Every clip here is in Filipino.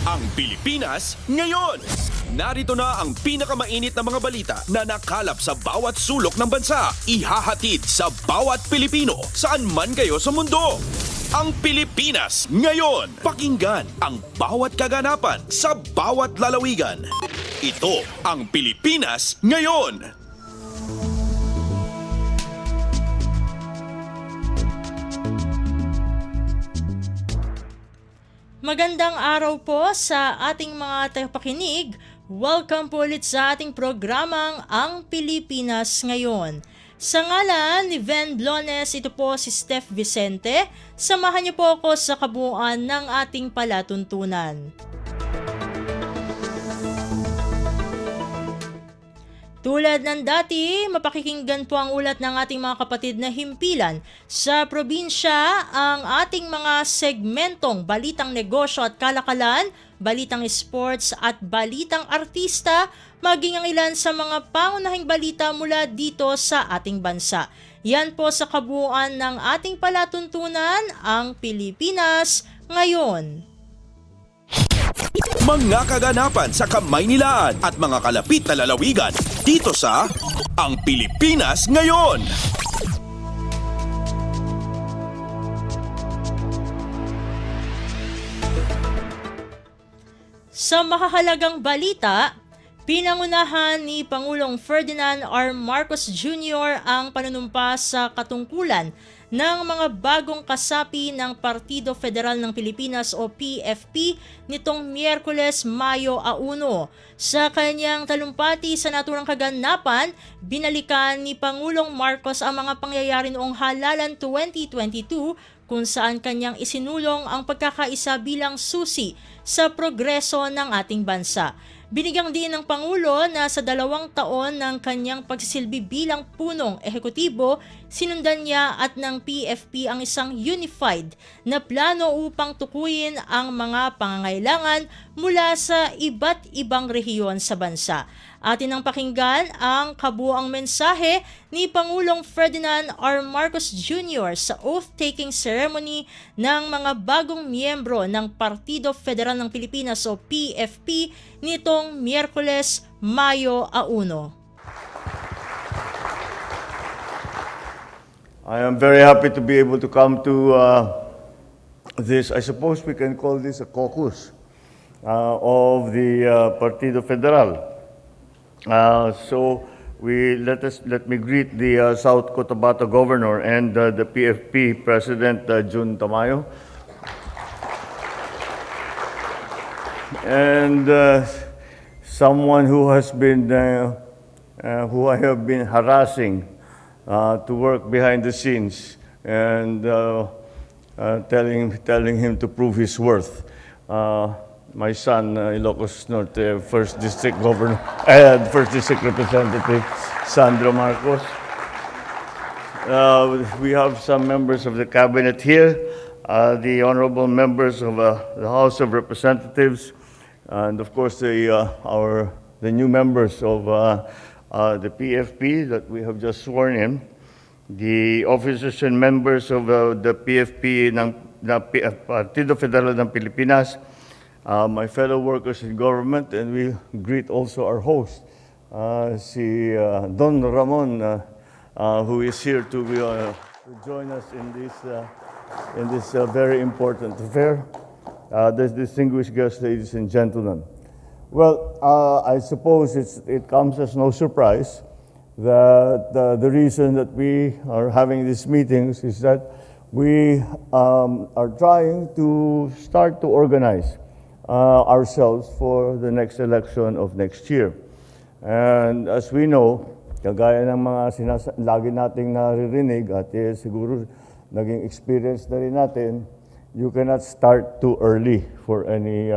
Ang Pilipinas ngayon. Narito na ang pinakamainit na mga balita na nakalap sa bawat sulok ng bansa. Ihahatid sa bawat Pilipino saan man kayo sa mundo. Ang Pilipinas ngayon. Pakinggan ang bawat kaganapan sa bawat lalawigan. Ito ang Pilipinas ngayon. Magandang araw po sa ating mga tagapakinig. Welcome po ulit sa ating programang Ang Pilipinas Ngayon. Sa ngalan ni Ven Blones, ito po si Steph Vicente. Samahan niyo po ako sa kabuuan ng ating palatuntunan. Tulad ng dati, mapakikinggan po ang ulat ng ating mga kapatid na himpilan sa probinsya, ang ating mga segmentong balitang negosyo at kalakalan, balitang sports at balitang artista, maging ang ilan sa mga pangunahing balita mula dito sa ating bansa. Yan po sa kabuuan ng ating palatuntunan, ang Pilipinas Ngayon. Mga kaganapan sa Kamaynilaan at mga kalapit na lalawigan dito sa Ang Pilipinas Ngayon. Sa mahahalagang balita, pinangunahan ni Pangulong Ferdinand R. Marcos Jr. ang panunumpa sa katungkulan ng mga bagong kasapi ng Partido Federal ng Pilipinas o PFP nitong Miyerkules, Mayo 1. Sa kanyang talumpati sa naturang kaganapan, binalikan ni Pangulong Marcos ang mga pangyayari noong halalan 2022 kung saan kanyang isinulong ang pagkakaisa bilang susi sa progreso ng ating bansa. Binigyang din ng Pangulo na sa 2 taon ng kanyang pagsisilbi bilang punong ehekutibo, sinundan niya at ng PFP ang isang unified na plano upang tukuyin ang mga pangangailangan mula sa iba't ibang rehiyon sa bansa. Atin ang pakinggan ang kabuuang mensahe ni Pangulong Ferdinand R. Marcos Jr. sa oath-taking ceremony ng mga bagong miyembro ng Partido Federal ng Pilipinas o PFP nitong Miyerkules, Mayo 1. I am very happy to be able to come to this, I suppose we can call this a caucus of the Partido Federal. So let me greet the South Cotabato Governor and the PFP President Jun Tamayo. And someone who has been, who I have been harassing to work behind the scenes and telling him to prove his worth. My son, Ilocos Norte, First District Governor, First District Representative, Sandro Marcos. We have some members of the cabinet here, the honorable members of the House of Representatives, and of course the new members of the PFP that we have just sworn in, the officers and members of the PFP ng Partido Federal ng Pilipinas, my fellow workers in government, and we greet also our host, si Don Ramon, who is here to join us in this very important affair. This distinguished guests, ladies and gentlemen. Well, I suppose it comes as no surprise that the reason that we are having these meetings is that we are trying to start to organize ourselves for the next election of next year. And as we know, kagaya ng mga lagi nating naririnig at siguro naging experience na rin natin, you cannot start too early for any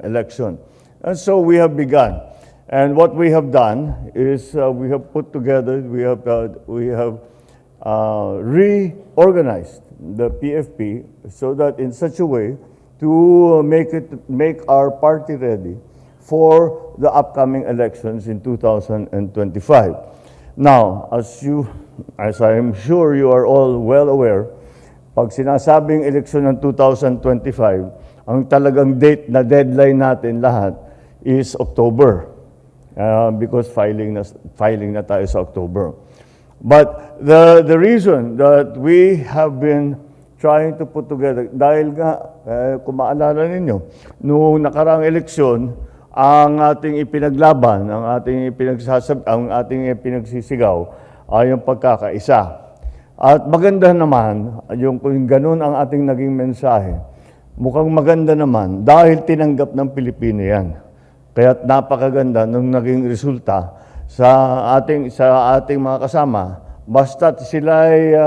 election. And so we have begun. And what we have done is we have put together, we have reorganized the PFP so that in such a way to make our party ready for the upcoming elections in 2025. Now, as I am sure you are all well aware, pag sinasabing eleksyon ng 2025, ang talagang date na deadline natin lahat is October. Because filing na tayo sa October. But the reason that we have been trying to put together, dahil nga, kung maalala ninyo, noong nakaraang eleksyon, ang ating ipinaglaban, ang ating pinagsisigaw ay yung pagkakaisa. At maganda naman, yung kung ganun ang ating naging mensahe, mukhang maganda naman dahil tinanggap ng Pilipino yan. Kaya't napakaganda nung naging resulta sa ating mga kasama, basta't sila ay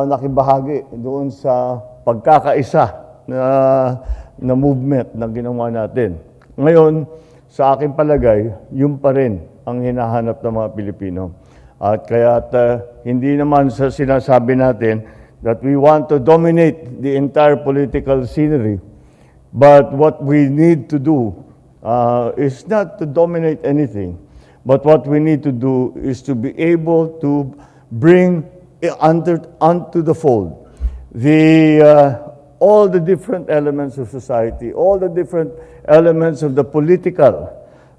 nakibahagi doon sa pagkakaisa na movement na ginawa natin. Ngayon, sa aking palagay, yun pa rin ang hinahanap ng mga Pilipino. At kaya't hindi naman sa sinasabi natin that we want to dominate the entire political scenery. But what we need to do is not to dominate anything. But what we need to do is to be able to bring onto the fold all the different elements of society, all the different elements of the political,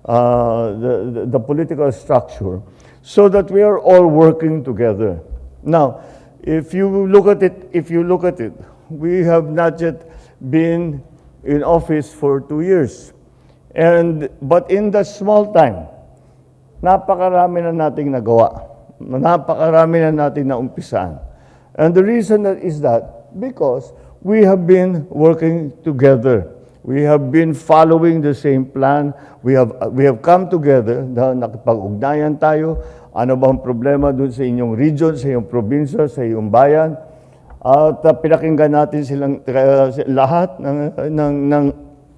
the political structure, so that we are all working together. Now, if you look at it, we have not yet been in office for 2 years. But in that small time, napakarami na nating nagawa. Napakarami na nating naumpisan. And the reason that is that because we have been working together. We have been following the same plan. We have come together, nakipag-ugnayan tayo. Ano ba ang problema doon sa inyong region, sa iyong probinsya, sa iyong bayan? At pinakinggan natin silang lahat ng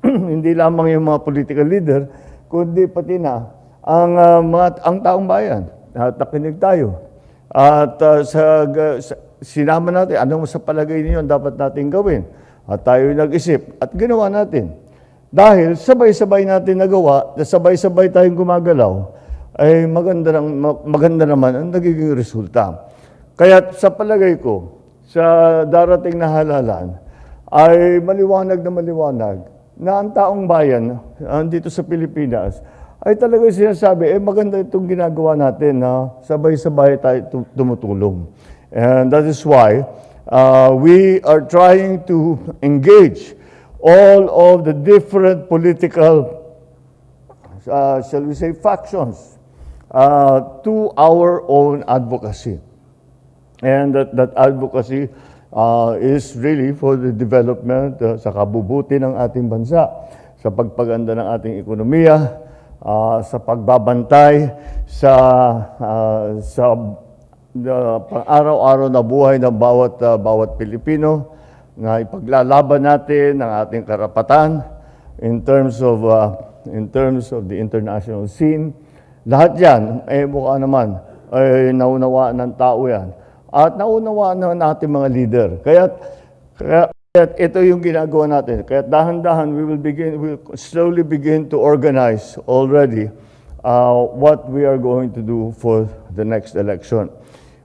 hindi lamang yung mga political leader, kundi pati na ang taong bayan. At nakinig tayo. At sinama natin, ano sa palagay niyo ang dapat natin gawin? At tayo nag-isip at ginawa natin. Dahil sabay-sabay natin nagawa, sabay-sabay tayong gumagalaw, ay maganda naman ang nagiging resulta. Kaya sa palagay ko, sa darating na halalan, ay maliwanag na ang taong bayan dito sa Pilipinas ay talaga sinasabi, maganda itong ginagawa natin na sabay-sabay tayo tumutulong. And that is why we are trying to engage all of the different political, shall we say, factions to our own advocacy. And that advocacy is really for the development, sa kabubuti ng ating bansa, sa pagpaganda ng ating ekonomiya, sa pagbabantay sa pang-araw-araw na buhay ng bawat Pilipino, na ipaglalaban natin ang ating karapatan in terms of the international scene. Lahat yan, mukha naman, naunawaan ng tao yan. At naunawaan ng ating mga leader. Kaya ito yung ginagawa natin. Kaya dahan-dahan, we will slowly begin to organize already what we are going to do for the next election.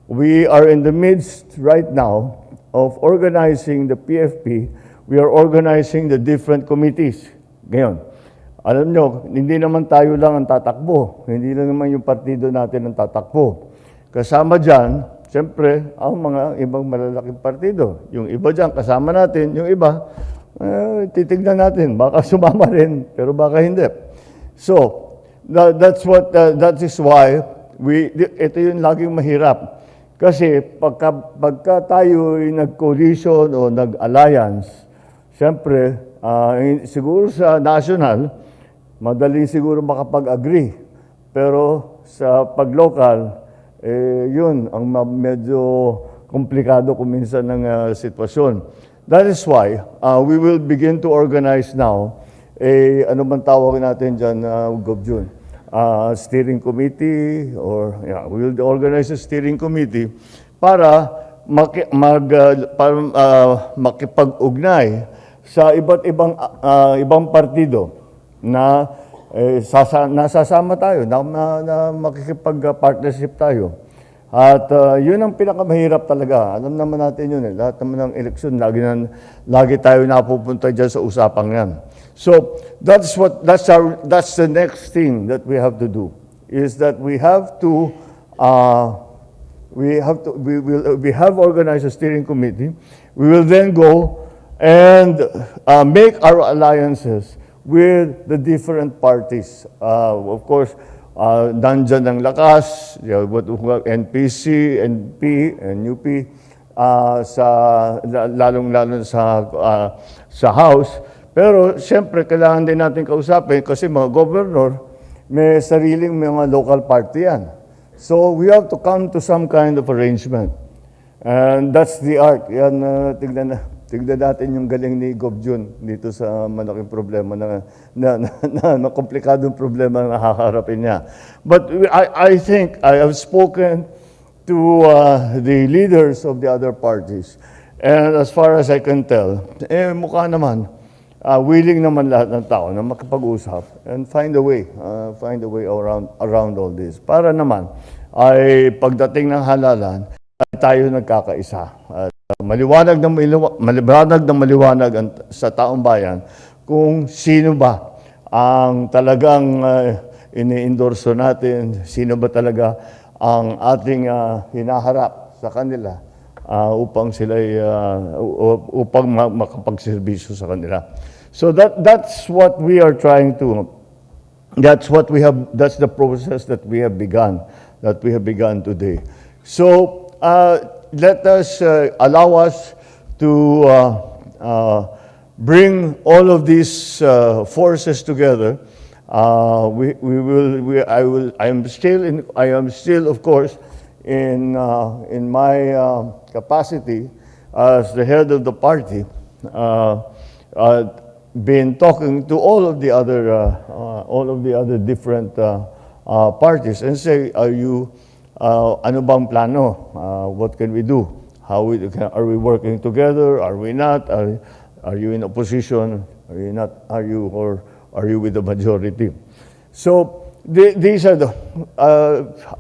We are in the midst right now of organizing the PFP. We are organizing the different committees. Ngayon, alam nyo, hindi naman tayo lang ang tatakbo. Hindi lang naman yung partido natin ang tatakbo. Kasama dyan, siyempre, ang mga ibang malalaking partido. Yung iba dyan, kasama natin. Yung iba, titignan natin. Baka sumama rin, pero baka hindi. So, that is why ito yung laging mahirap. Kasi pagka tayo ay nag-coalition o nag-alliance, siyempre, siguro sa national, madali siguro makapag-agree. Pero sa pag-local, yun ang medyo komplikado kung minsan ng sitwasyon. That is why we will begin to organize now ano man tawag natin dyan, Gov. Steering committee we will organize a steering committee para makipag-ugnay sa iba't ibang partido na nasasama tayo, na makikipag-partnership tayo. At yun ang pinakamahirap talaga. Alam naman natin yun eh. Lahat naman ng eleksyon, lagi tayo napupunta dyan sa usapang yan. So that's the next thing that we have to do, is that we have organized a steering committee. We will then go and make our alliances with the different parties. Of course, nandyan ang lakas, NPC, NP, NUP, lalong-lalo sa House. Pero siyempre, kailangan din natin kausapin kasi mga governor, may sariling mga local party yan. So we have to come to some kind of arrangement. And that's the art. Yan, tignan natin yung galing ni Gov. Jun dito sa malaking problema na komplikadong problema na nakakaharapin niya. But I think I have spoken to the leaders of the other parties. And as far as I can tell, mukha naman, willing naman lahat ng tao na makipag-usap and find a way around all this. Para naman, ay pagdating ng halalan, ay tayo nagkakaisa. At maliwanag sa taong bayan kung sino ba ang talagang ini-endorso natin, sino ba talaga ang ating hinaharap sa kanila upang makapagserbisyo sa kanila. So that's what we are trying to, that's the process that we have begun today. So allow us to bring all of these forces together. I am still, of course, in my capacity as the head of the party, been talking to all of the other different parties and say, ano bang plano? What can we do? Are we working together? Are we not? Are you in opposition? Are you not? Are you with the majority? So these are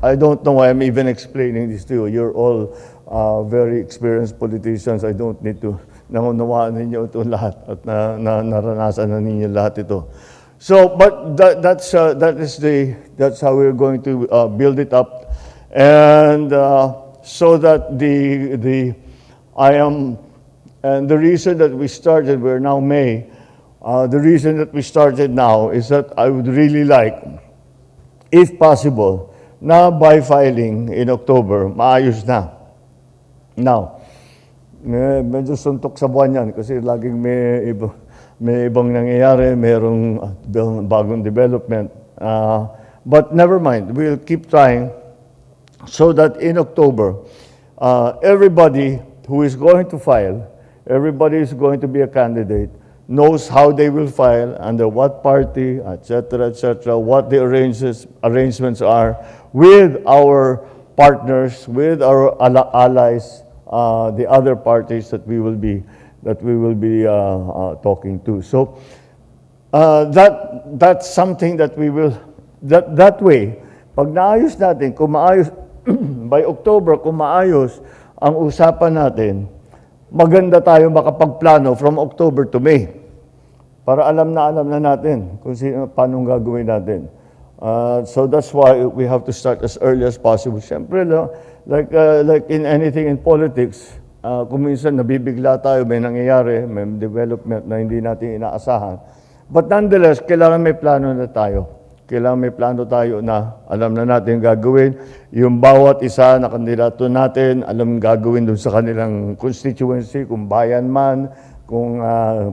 I don't know why I'm even explaining this to you. You're all very experienced politicians. I don't need to naunawaan ninyo ito lahat at naranasan na ninyo lahat ito. So, but that's how we're going to build it up, and so that the reason that we started, we're now May. The reason that we started now is that I would really like, if possible, na by filing in October, maayos na. Now, medyo suntok sa buwan yan kasi laging may ibang nangyayari, mayroong bagong development. But never mind, we'll keep trying so that in October, everybody who is going to file, everybody is going to be a candidate, knows how they will file, under what party, etc., what the arrangements are with our partners, with our allies, the other parties that we will be talking to. So that's something that we will that way. Pag naayos natin, kung maayos by October, kung maayos ang usapan natin, maganda tayo makapagplano from October to May. Para alam na natin kung paano gagawin natin. So that's why we have to start as early as possible. Siyempre, like in anything in politics, kung minsan nabibigla tayo, may nangyayari, may development na hindi natin inaasahan. But nonetheless, kailangan may plano na tayo. Kailangan may plano tayo na alam na natin gagawin. Yung bawat isa na kandidato natin, alam gagawin doon sa kanilang constituency, kung bayan man, kung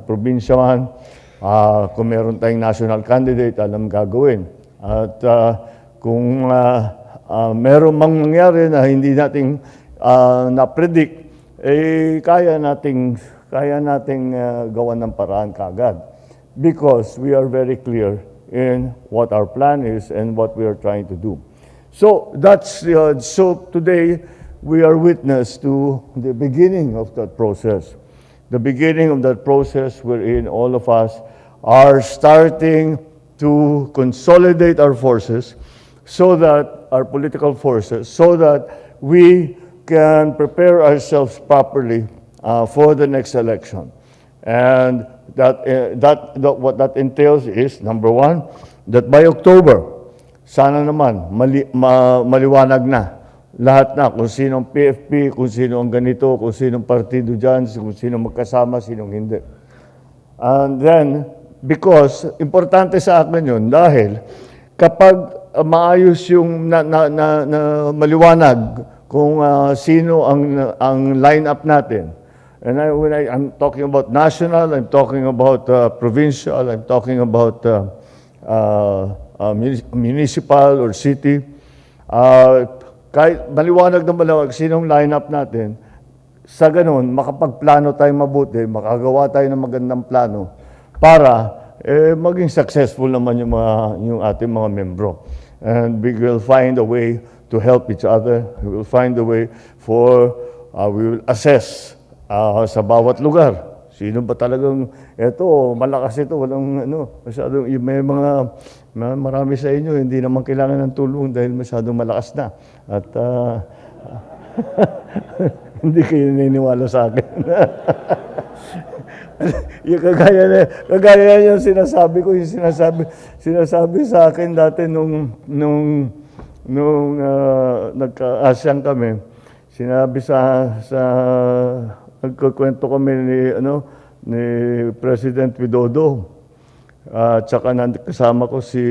probinsya man, kung meron tayong national candidate, alam gagawin. At kung meron mang mangyari na hindi nating na-predict, kaya nating gawan ng paraan kagad. Because we are very clear in what our plan is and what we are trying to do. So so today we are witness to the beginning of that process. The beginning of that process wherein all of us are starting to consolidate our forces so that our political forces, so that we can prepare ourselves properly for the next election. And what that entails is, number one, that by October, sana naman maliwanag na lahat na kung sinong PFP, kung sino ang ganito, kung sinong partido dyan, kung sinong magkasama, sinong hindi. And then, because importante sa akin yun dahil kapag maayos yung maliwanag kung sino ang lineup natin. And I'm talking about national, I'm talking about provincial, I'm talking about municipal or city. Kahit maliwanag na maliwanag sinong lineup natin, sa ganun, makapagplano tayo mabuti, makagawa tayo ng magandang plano para maging successful naman yung ating mga membro. And we will find a way to help each other. We will find a way we will assess sa bawat lugar. Sino ba talagang, malakas ito, walang masyadong, marami sa inyo, hindi naman kailangan ng tulong dahil masyadong malakas na. At hindi kayo naniniwala sa akin. Yung kagaya yung sinasabi ko, yung sinasabi sa akin dati nung nagka-asyang kami, sinabi nagkukwento kami ni President Widodo. Tsaka kasama ko si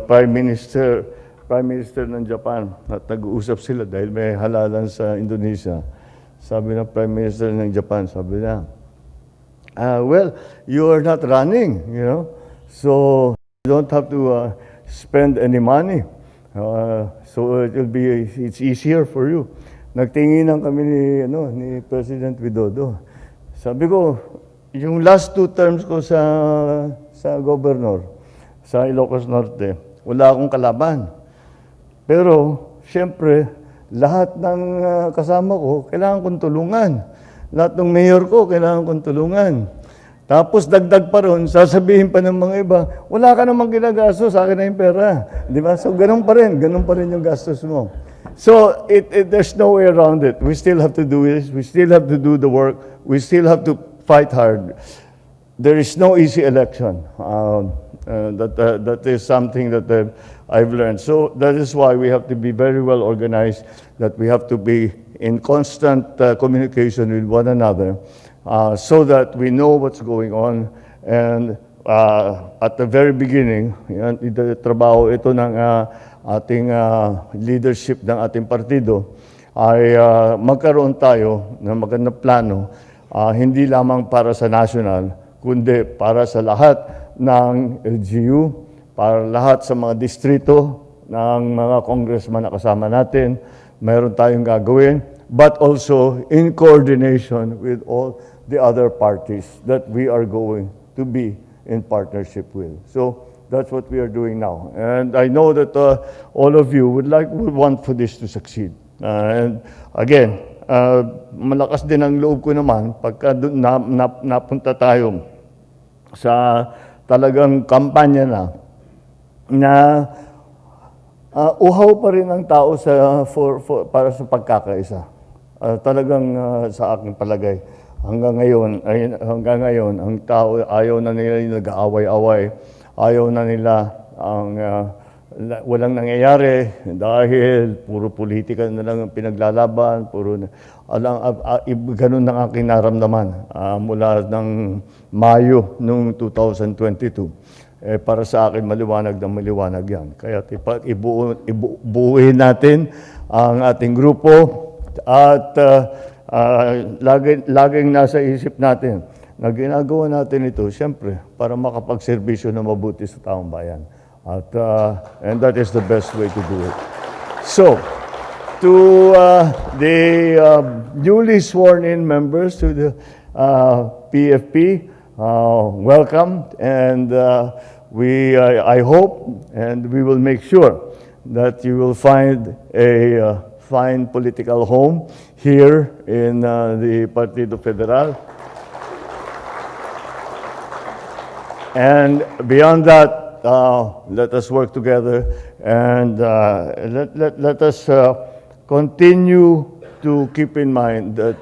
Prime Minister ng Japan at nag-uusap sila dahil may halalan sa Indonesia. Sabi ng Prime Minister ng Japan, sabi niya, well, you are not running, so you don't have to spend any money. So it's easier for you. Nagtinginan kami ni President Widodo. Sabi ko, yung last 2 terms ko sa governor, sa Ilocos Norte, wala akong kalaban. Pero, siyempre, lahat ng kasama ko, kailangan kong tulungan. Lahat ng mayor ko, kailangan kong tulungan. Tapos dagdag pa ron, sasabihin pa ng mga iba, wala ka namang ginagastos, sa akin na yung pera. Di ba? So, ganun pa rin yung gastos mo. So, there's no way around it. We still have to do this. We still have to do the work. We still have to fight hard. There is no easy election. That is something that I've learned. So that is why we have to be very well organized, that we have to be in constant communication with one another so that we know what's going on. And at the very beginning, trabaho ito ng ating leadership ng ating partido ay magkaroon tayo ng magandang plano, hindi lamang para sa national, kundi para sa lahat ng LGU, para lahat sa mga distrito ng mga congressman na kasama natin. Mayroon tayong gagawin, but also in coordination with all the other parties that we are going to be in partnership with. So that's what we are doing now. And I know that all of you would want for this to succeed. And again, malakas din ang loob ko naman pagka napunta tayo sa talagang kampanya na uhaw pa rin ang tao para sa pagkakaisa. Talagang sa aking palagay, hanggang ngayon, ang tao ayaw na nila yung nag-aaway-away, ayaw na nila ang walang nangyayari dahil puro politika na lang ang pinaglalaban, ganun ang aking naramdaman mula ng Mayo noong 2022. Para sa akin, maliwanag yan. Kaya ibuuin natin ang ating grupo at laging nasa isip natin na ginagawa natin ito, siyempre, para makapagserbisyo na mabuti sa taong bayan. And that is the best way to do it. So, to the newly sworn-in members to the PFP, welcome, and I hope and we will make sure that you will find a fine political home here in the Partido Federal. And beyond that, let us work together and let us continue to keep in mind that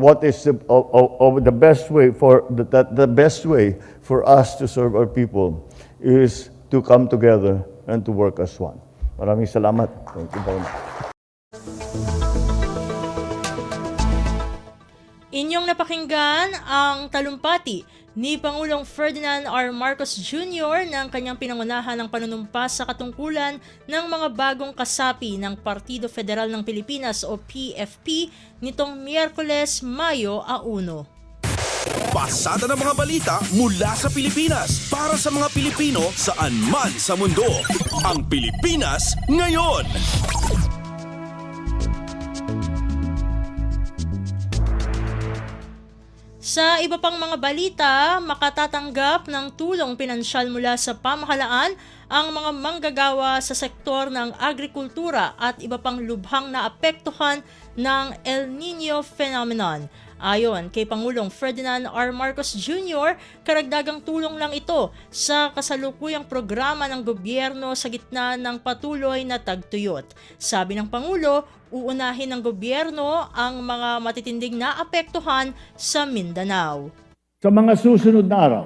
what is the best way for the best way for us to serve our people is to come together and to work as one. Maraming salamat. Thank you very much. Inyong napakinggan ang talumpati ni Pangulong Ferdinand R. Marcos Jr. ng kanyang pinangunahan ng panunumpa sa katungkulan ng mga bagong kasapi ng Partido Federal ng Pilipinas o PFP nitong Miyerkules, Mayo 1. Pasada ng mga balita mula sa Pilipinas para sa mga Pilipino saan man sa mundo. Ang Pilipinas ngayon. Sa iba pang mga balita, makatatanggap ng tulong pinansyal mula sa pamahalaan ang mga manggagawa sa sektor ng agrikultura at iba pang lubhang naapektuhan ng El Nino phenomenon. Ayon kay Pangulong Ferdinand R. Marcos Jr., karagdagang tulong lang ito sa kasalukuyang programa ng gobyerno sa gitna ng patuloy na tagtuyot. Sabi ng Pangulo, uunahin ng gobyerno ang mga matitinding naapektuhan sa Mindanao. Sa mga susunod na araw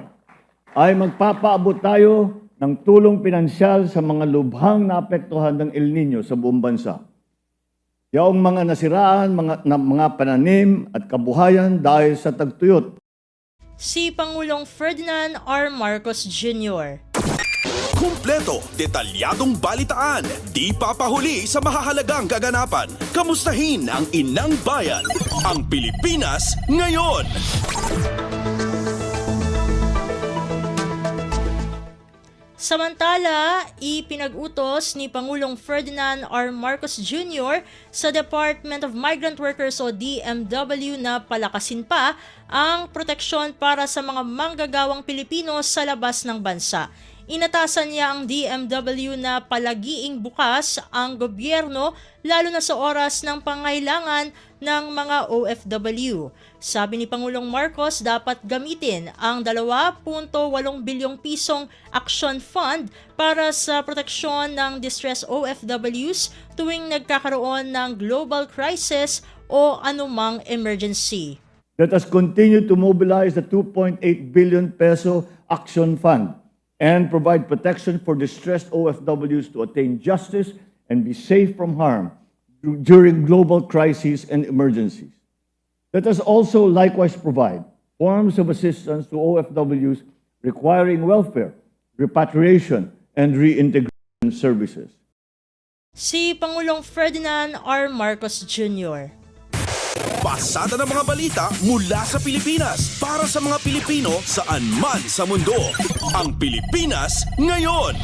ay magpapaabot tayo ng tulong pinansyal sa mga lubhang naapektuhan ng El Nino sa buong bansa. Yaong mga nasiraan, mga pananim at kabuhayan dahil sa tagtuyot. Si Pangulong Ferdinand R. Marcos Jr. Kumpleto, detalyadong balitaan, di papahuli sa mahahalagang kaganapan. Kamustahin ang inang bayan, ang Pilipinas ngayon. Samantala, ipinag-utos ni Pangulong Ferdinand R. Marcos Jr. sa Department of Migrant Workers o DMW na palakasin pa ang proteksyon para sa mga manggagawang Pilipino sa labas ng bansa. Inatasan niya ang DMW na palagiing bukas ang gobyerno lalo na sa oras ng pangailangan ng mga OFW. Sabi ni Pangulong Marcos, dapat gamitin ang 2.8 bilyong pisong Action Fund para sa proteksyon ng distressed OFWs tuwing nagkakaroon ng global crisis o anumang emergency. Let us continue to mobilize the 2.8 billion peso Action Fund and provide protection for distressed OFWs to attain justice and be safe from harm during global crises and emergencies. Let us also likewise provide forms of assistance to OFWs requiring welfare, repatriation, and reintegration services. Si Pangulong Ferdinand R. Marcos Jr. Pasada ng mga balita mula sa Pilipinas para sa mga Pilipino saan man sa mundo. Ang Pilipinas ngayon.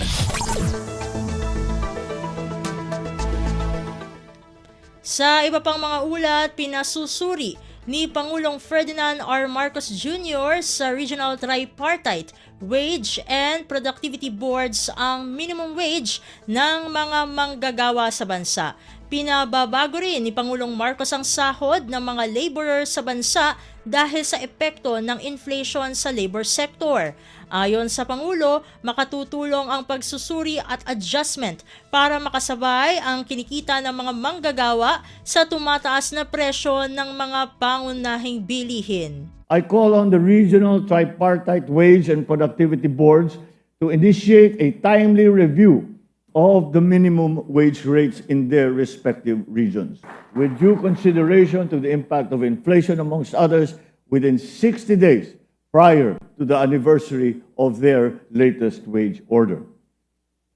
Sa iba pang mga ulat, pinasusuri ni Pangulong Ferdinand R. Marcos Jr. sa Regional Tripartite Wage and Productivity Boards ang minimum wage ng mga manggagawa sa bansa. Pinababago rin ni Pangulong Marcos ang sahod ng mga laborer sa bansa dahil sa epekto ng inflation sa labor sector. Ayon sa Pangulo, makatutulong ang pagsusuri at adjustment para makasabay ang kinikita ng mga manggagawa sa tumataas na presyo ng mga pangunahing bilihin. I call on the Regional Tripartite Wage and Productivity Boards to initiate a timely review of the minimum wage rates in their respective regions, with due consideration to the impact of inflation, amongst others, within 60 days prior to the anniversary of their latest wage order.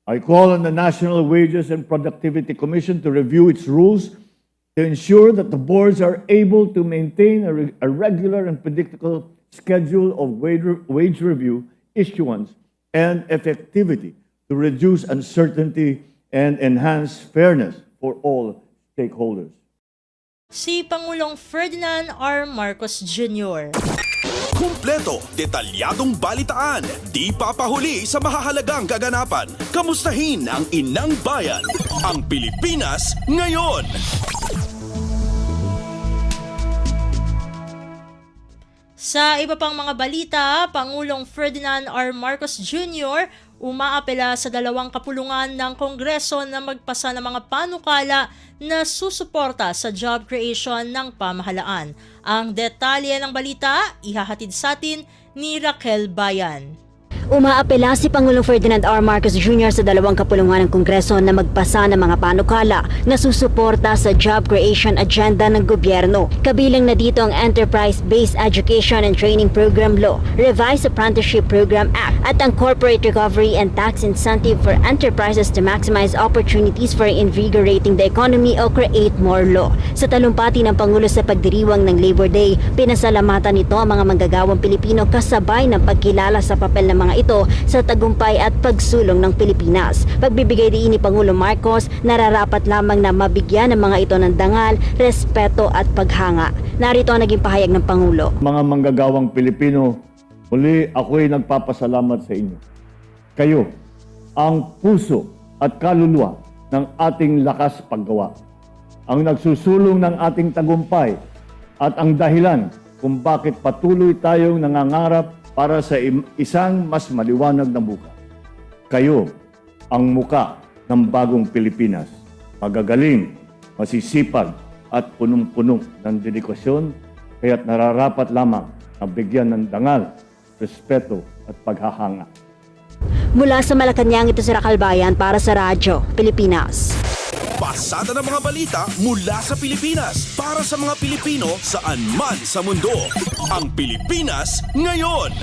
I call on the National Wages and Productivity Commission to review its rules to ensure that the boards are able to maintain a regular and predictable schedule of wage review, issuance, and effectivity to reduce uncertainty and enhance fairness for all stakeholders. Si Pangulong Ferdinand R. Marcos Jr. Kumpleto, detalyadong balitaan, di papahuli sa mahahalagang kaganapan. Kamustahin ang inang bayan, ang Pilipinas ngayon. Sa iba pang mga balita, Pangulong Ferdinand R. Marcos Jr. umaapela sa dalawang kapulungan ng Kongreso na magpasa ng mga panukala na susuporta sa job creation ng pamahalaan. Ang detalye ng balita, ihahatid sa atin ni Raquel Bayan. Umaapela si Pangulong Ferdinand R. Marcos Jr. sa dalawang kapulungan ng Kongreso na magpasa ng mga panukala na susuporta sa job creation agenda ng gobyerno. Kabilang na dito ang Enterprise-Based Education and Training Program Law, Revised Apprenticeship Program Act, at ang Corporate Recovery and Tax Incentive for Enterprises to Maximize Opportunities for Invigorating the Economy o Create More Law. Sa talumpati ng Pangulo sa pagdiriwang ng Labor Day, pinasalamatan nito ang mga manggagawang Pilipino kasabay ng pagkilala sa papel ng mga ito sa tagumpay at pagsulong ng Pilipinas. Pagbibigay din ni Pangulo Marcos, nararapat lamang na mabigyan ng mga ito ng dangal, respeto at paghanga. Narito ang naging pahayag ng Pangulo. Mga manggagawang Pilipino, muli ako'y nagpapasalamat sa inyo. Kayo, ang puso at kaluluwa ng ating lakas paggawa. Ang nagsusulong ng ating tagumpay at ang dahilan kung bakit patuloy tayong nangangarap para sa isang mas maliwanag na bukas. Kayo ang muka ng bagong Pilipinas. Magagaling, masisipag at punong-puno ng dedikasyon, kaya't nararapat lamang na bigyan ng dangal, respeto at paghahanga. Mula sa Malacanang, ito si Raquel Bayan para sa Radyo Pilipinas. Pasada ng mga balita mula sa Pilipinas para sa mga Pilipino saan man sa mundo. Ang Pilipinas ngayon.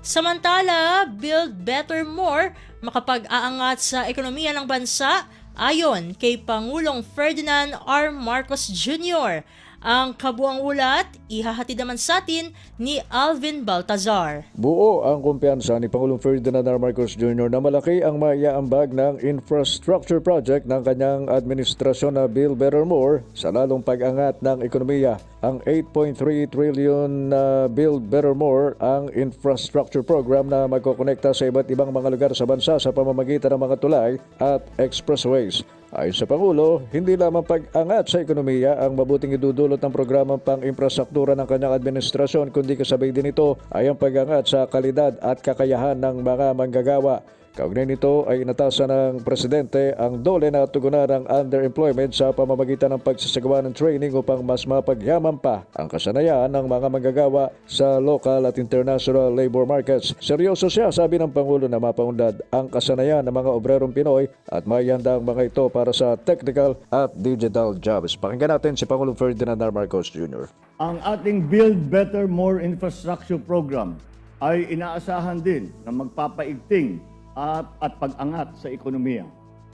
Samantala, Build Better More makapag-aangat sa ekonomiya ng bansa ayon kay Pangulong Ferdinand R. Marcos Jr. Ang kabuang ulat, ihahatid naman sa atin ni Alvin Baltazar. Buo ang kumpiyansa ni Pangulong Ferdinand R. Marcos Jr. na malaki ang maiaambag ng infrastructure project ng kanyang administrasyon na Build Better More sa lalong pag-angat ng ekonomiya. Ang 8.3 trillion na Build Better More ang infrastructure program na magkokonekta sa iba't ibang mga lugar sa bansa sa pamamagitan ng mga tulay at expressways. Ayon sa Pangulo, hindi lamang pag-angat sa ekonomiya ang mabuting idudulot ng programang pang-infrastruktura ng kanyang administrasyon, kundi kasabay din ito ay ang pag-angat sa kalidad at kakayahan ng mga manggagawa. Kaugnay nito ay inatasan ng Presidente ang dole na tugunan ng underemployment sa pamamagitan ng pagsasagawa ng training upang mas mapagyaman pa ang kasanayan ng mga manggagawa sa local at international labor markets. Seryoso siya, sabi ng Pangulo, na mapaunlad ang kasanayan ng mga obrerong Pinoy at maihanda ang mga ito para sa technical at digital jobs. Pakinggan natin si Pangulong Ferdinand R. Marcos Jr. Ang ating Build Better More Infrastructure Program ay inaasahan din na magpapaigting at pag-angat sa ekonomiya.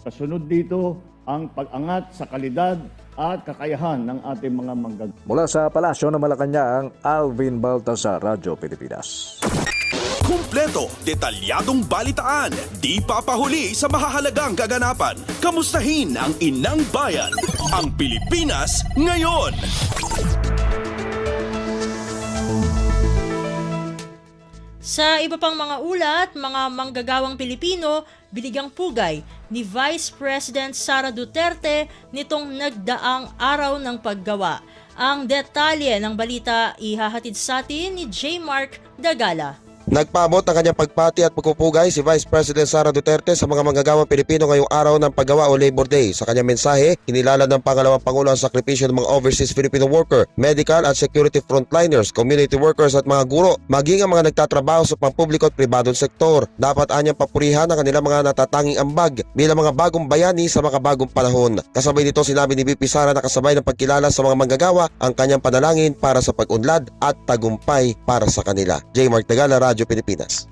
Kasunod dito ang pag-angat sa kalidad at kakayahan ng ating mga manggagawa. Mula sa Palasyo ng Malacanang, Alvin Baltazar, Radyo Pilipinas. Kumpleto, detalyadong balitaan, di papahuli sa mahahalagang kaganapan. Kamustahin ang inang bayan, ang Pilipinas ngayon. Sa iba pang mga ulat, mga manggagawang Pilipino binigyang pugay ni Vice President Sara Duterte nitong nagdaang araw ng paggawa. Ang detalye ng balita ihahatid sa atin ni J. Mark Dagala. Nagpaabot ng kanyang pagpati at pagpupugay si Vice President Sara Duterte sa mga manggagawang Pilipino ngayong araw ng paggawa o Labor Day. Sa kanyang mensahe, hinilala ng pangalawang Pangulo ang sakripisyo ng mga overseas Filipino worker, medical at security frontliners, community workers at mga guro, maging ang mga nagtatrabaho sa pampubliko at pribadong sektor. Dapat anyang papurihan ang kanilang mga natatanging ambag bilang mga bagong bayani sa mga bagong panahon. Kasabay nito, sinabi ni VP Sara na kasabay ng pagkilala sa mga manggagawa ang kanyang panalangin para sa pag-unlad at tagumpay para sa kanila. J. Mark Tagala, Radyo Pilipinas.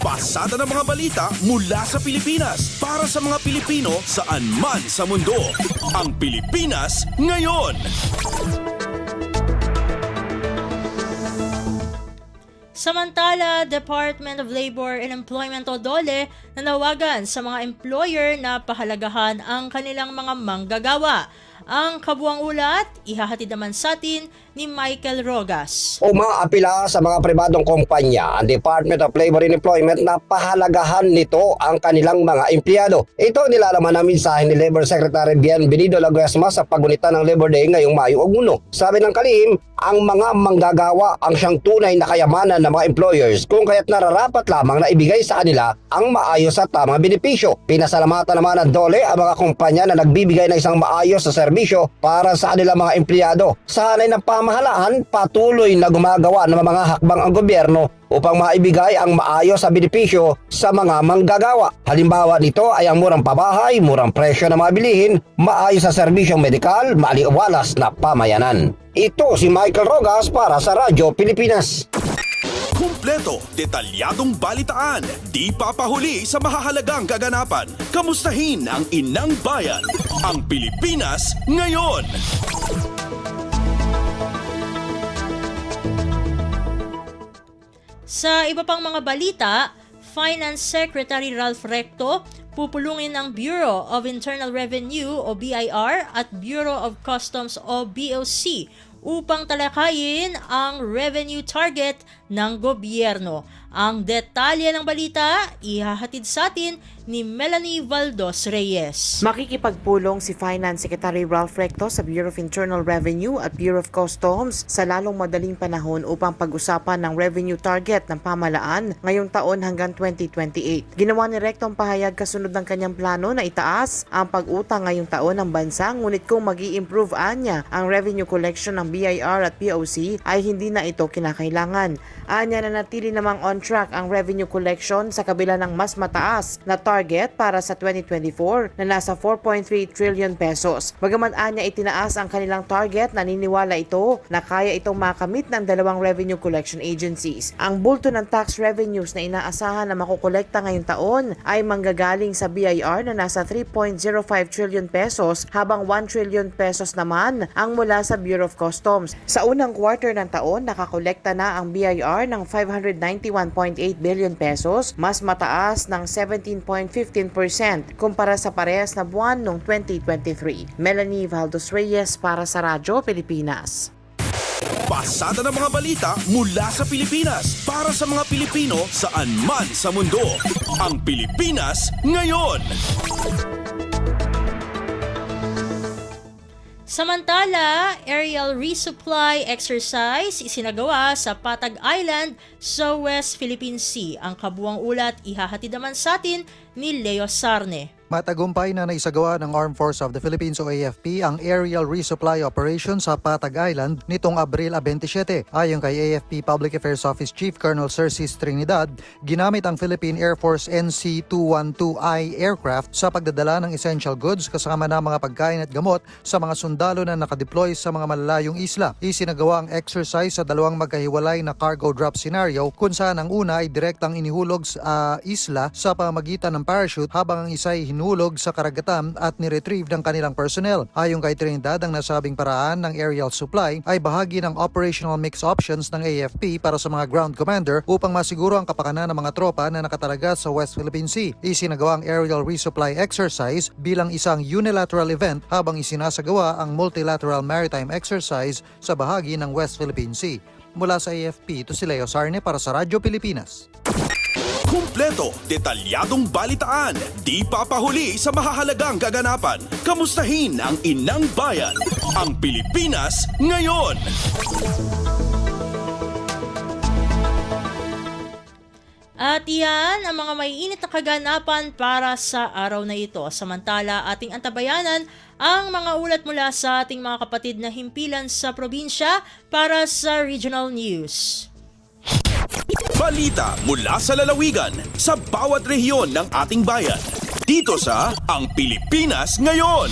Pasada ng mga balita mula sa Pilipinas para sa mga Pilipino saan man sa mundo. Ang Pilipinas ngayon. Samantala, Department of Labor and Employment o DOLE nanawagan sa mga employer na pahalagahan ang kanilang mga manggagawa. Ang kabuang ulat, ihahatid naman sa atin ni Michael Rogas. Umaapila sa mga pribadong kumpanya ang Department of Labor and Employment na pahalagahan nito ang kanilang mga empleyado. Ito nilalaman ng mensahe ni Labor Secretary Bienvenido Laguesma sa pagunita ng Labor Day ngayong Mayo 1. Sabi ng kalihim, ang mga manggagawa ang siyang tunay na kayamanan ng mga employers kung kaya't nararapat lamang na ibigay sa kanila ang maayos at tamang benepisyo. Pinasalamatan naman ng DOLE ang mga kumpanya na nagbibigay ng isang maayos na serbisyo para sa kanilang mga empleyado. Sa hanay ng pamahalaan, patuloy na gumagawa ng mga hakbang ang gobyerno upang maibigay ang maayos na benepisyo sa mga manggagawa. Halimbawa nito ay ang murang pabahay, murang presyo ng mga bilihin, maayos na serbisyong medikal, maaliwalas na pamayanan. Ito si Michael Rogas para sa Radyo Pilipinas. Kumpleto, detalyadong balitaan, di papahuli sa mahahalagang kaganapan. Kamustahin ang inang bayan, ang Pilipinas ngayon. Sa iba pang mga balita, Finance Secretary Ralph Recto pupulungin ang Bureau of Internal Revenue o BIR at Bureau of Customs o BOC upang talakayin ang revenue target ng gobyerno. Ang detalye ng balita, ihahatid sa atin ni Melanie Valdos Reyes. Makikipagpulong si Finance Secretary Ralph Recto sa Bureau of Internal Revenue at Bureau of Customs sa lalong madaling panahon upang pag-usapan ng revenue target ng pamahalaan ngayong taon hanggang 2028. Ginawa ni Recto ang pahayag kasunod ng kanyang plano na itaas ang pag-utang ngayong taon ng bansa, ngunit kung mag-i-improve anya ang revenue collection ng BIR at POC ay hindi na ito kinakailangan. Anya na natili namang on track ang revenue collection sa kabila ng mas mataas na target para sa 2024 na nasa 4.3 trillion pesos. Bagaman anya itinaas ang kanilang target, naniniwala ito na kaya itong makamit ng dalawang revenue collection agencies. Ang bulto ng tax revenues na inaasahan na makukolekta ngayong taon ay manggagaling sa BIR na nasa 3.05 trillion pesos habang 1 trillion pesos naman ang mula sa Bureau of Customs. Sa unang quarter ng taon, nakakolekta na ang BIR ng 591.8 billion pesos, mas mataas ng 17.15% kumpara sa parehas na buwan noong 2023. Melanie Valdos Reyes para sa Radyo Pilipinas. Pasada ng mga balita mula sa Pilipinas para sa mga Pilipino saan man sa mundo. Ang Pilipinas ngayon. Samantala, aerial resupply exercise isinagawa sa Patag Island sa West Philippine Sea. Ang kabuuang ulat ihahatid naman sa atin ni Leo Sarne. Matagumpay na naisagawa ng Armed Forces of the Philippines o AFP ang aerial resupply operation sa Patag Island nitong Abril 27. Ayon kay AFP Public Affairs Office Chief Colonel Cercis Trinidad, ginamit ang Philippine Air Force NC-212I aircraft sa pagdadala ng essential goods kasama na mga pagkain at gamot sa mga sundalo na nakadeploy sa mga malalayong isla. Isinagawa ang exercise sa dalawang magkahiwalay na cargo drop scenario kung saan ang una ay direktang inihulog sa isla sa pamamagitan ng parachute habang ang isa ay hinulog sa karagatan at niretrieve ng kanilang personnel. Ayon kay Trinidad, ang nasabing paraan ng aerial supply ay bahagi ng operational mix options ng AFP para sa mga ground commander upang masiguro ang kapakanan ng mga tropa na nakatalaga sa West Philippine Sea. Isinagawa ang aerial resupply exercise bilang isang unilateral event habang isinasagawa ang multilateral maritime exercise sa bahagi ng West Philippine Sea. Mula sa AFP, ito si Leo Sarne para sa Radyo Pilipinas. Kumpleto, detalyadong balitaan, di papahuli sa mahahalagang kaganapan. Kamustahin ang inang bayan, ang Pilipinas ngayon. At yan ang mga maiinit na kaganapan para sa araw na ito. Samantala, ating antabayanan ang mga ulat mula sa ating mga kapatid na himpilan sa probinsya para sa Regional News. Balita mula sa lalawigan sa bawat rehiyon ng ating bayan. Dito sa Ang Pilipinas Ngayon.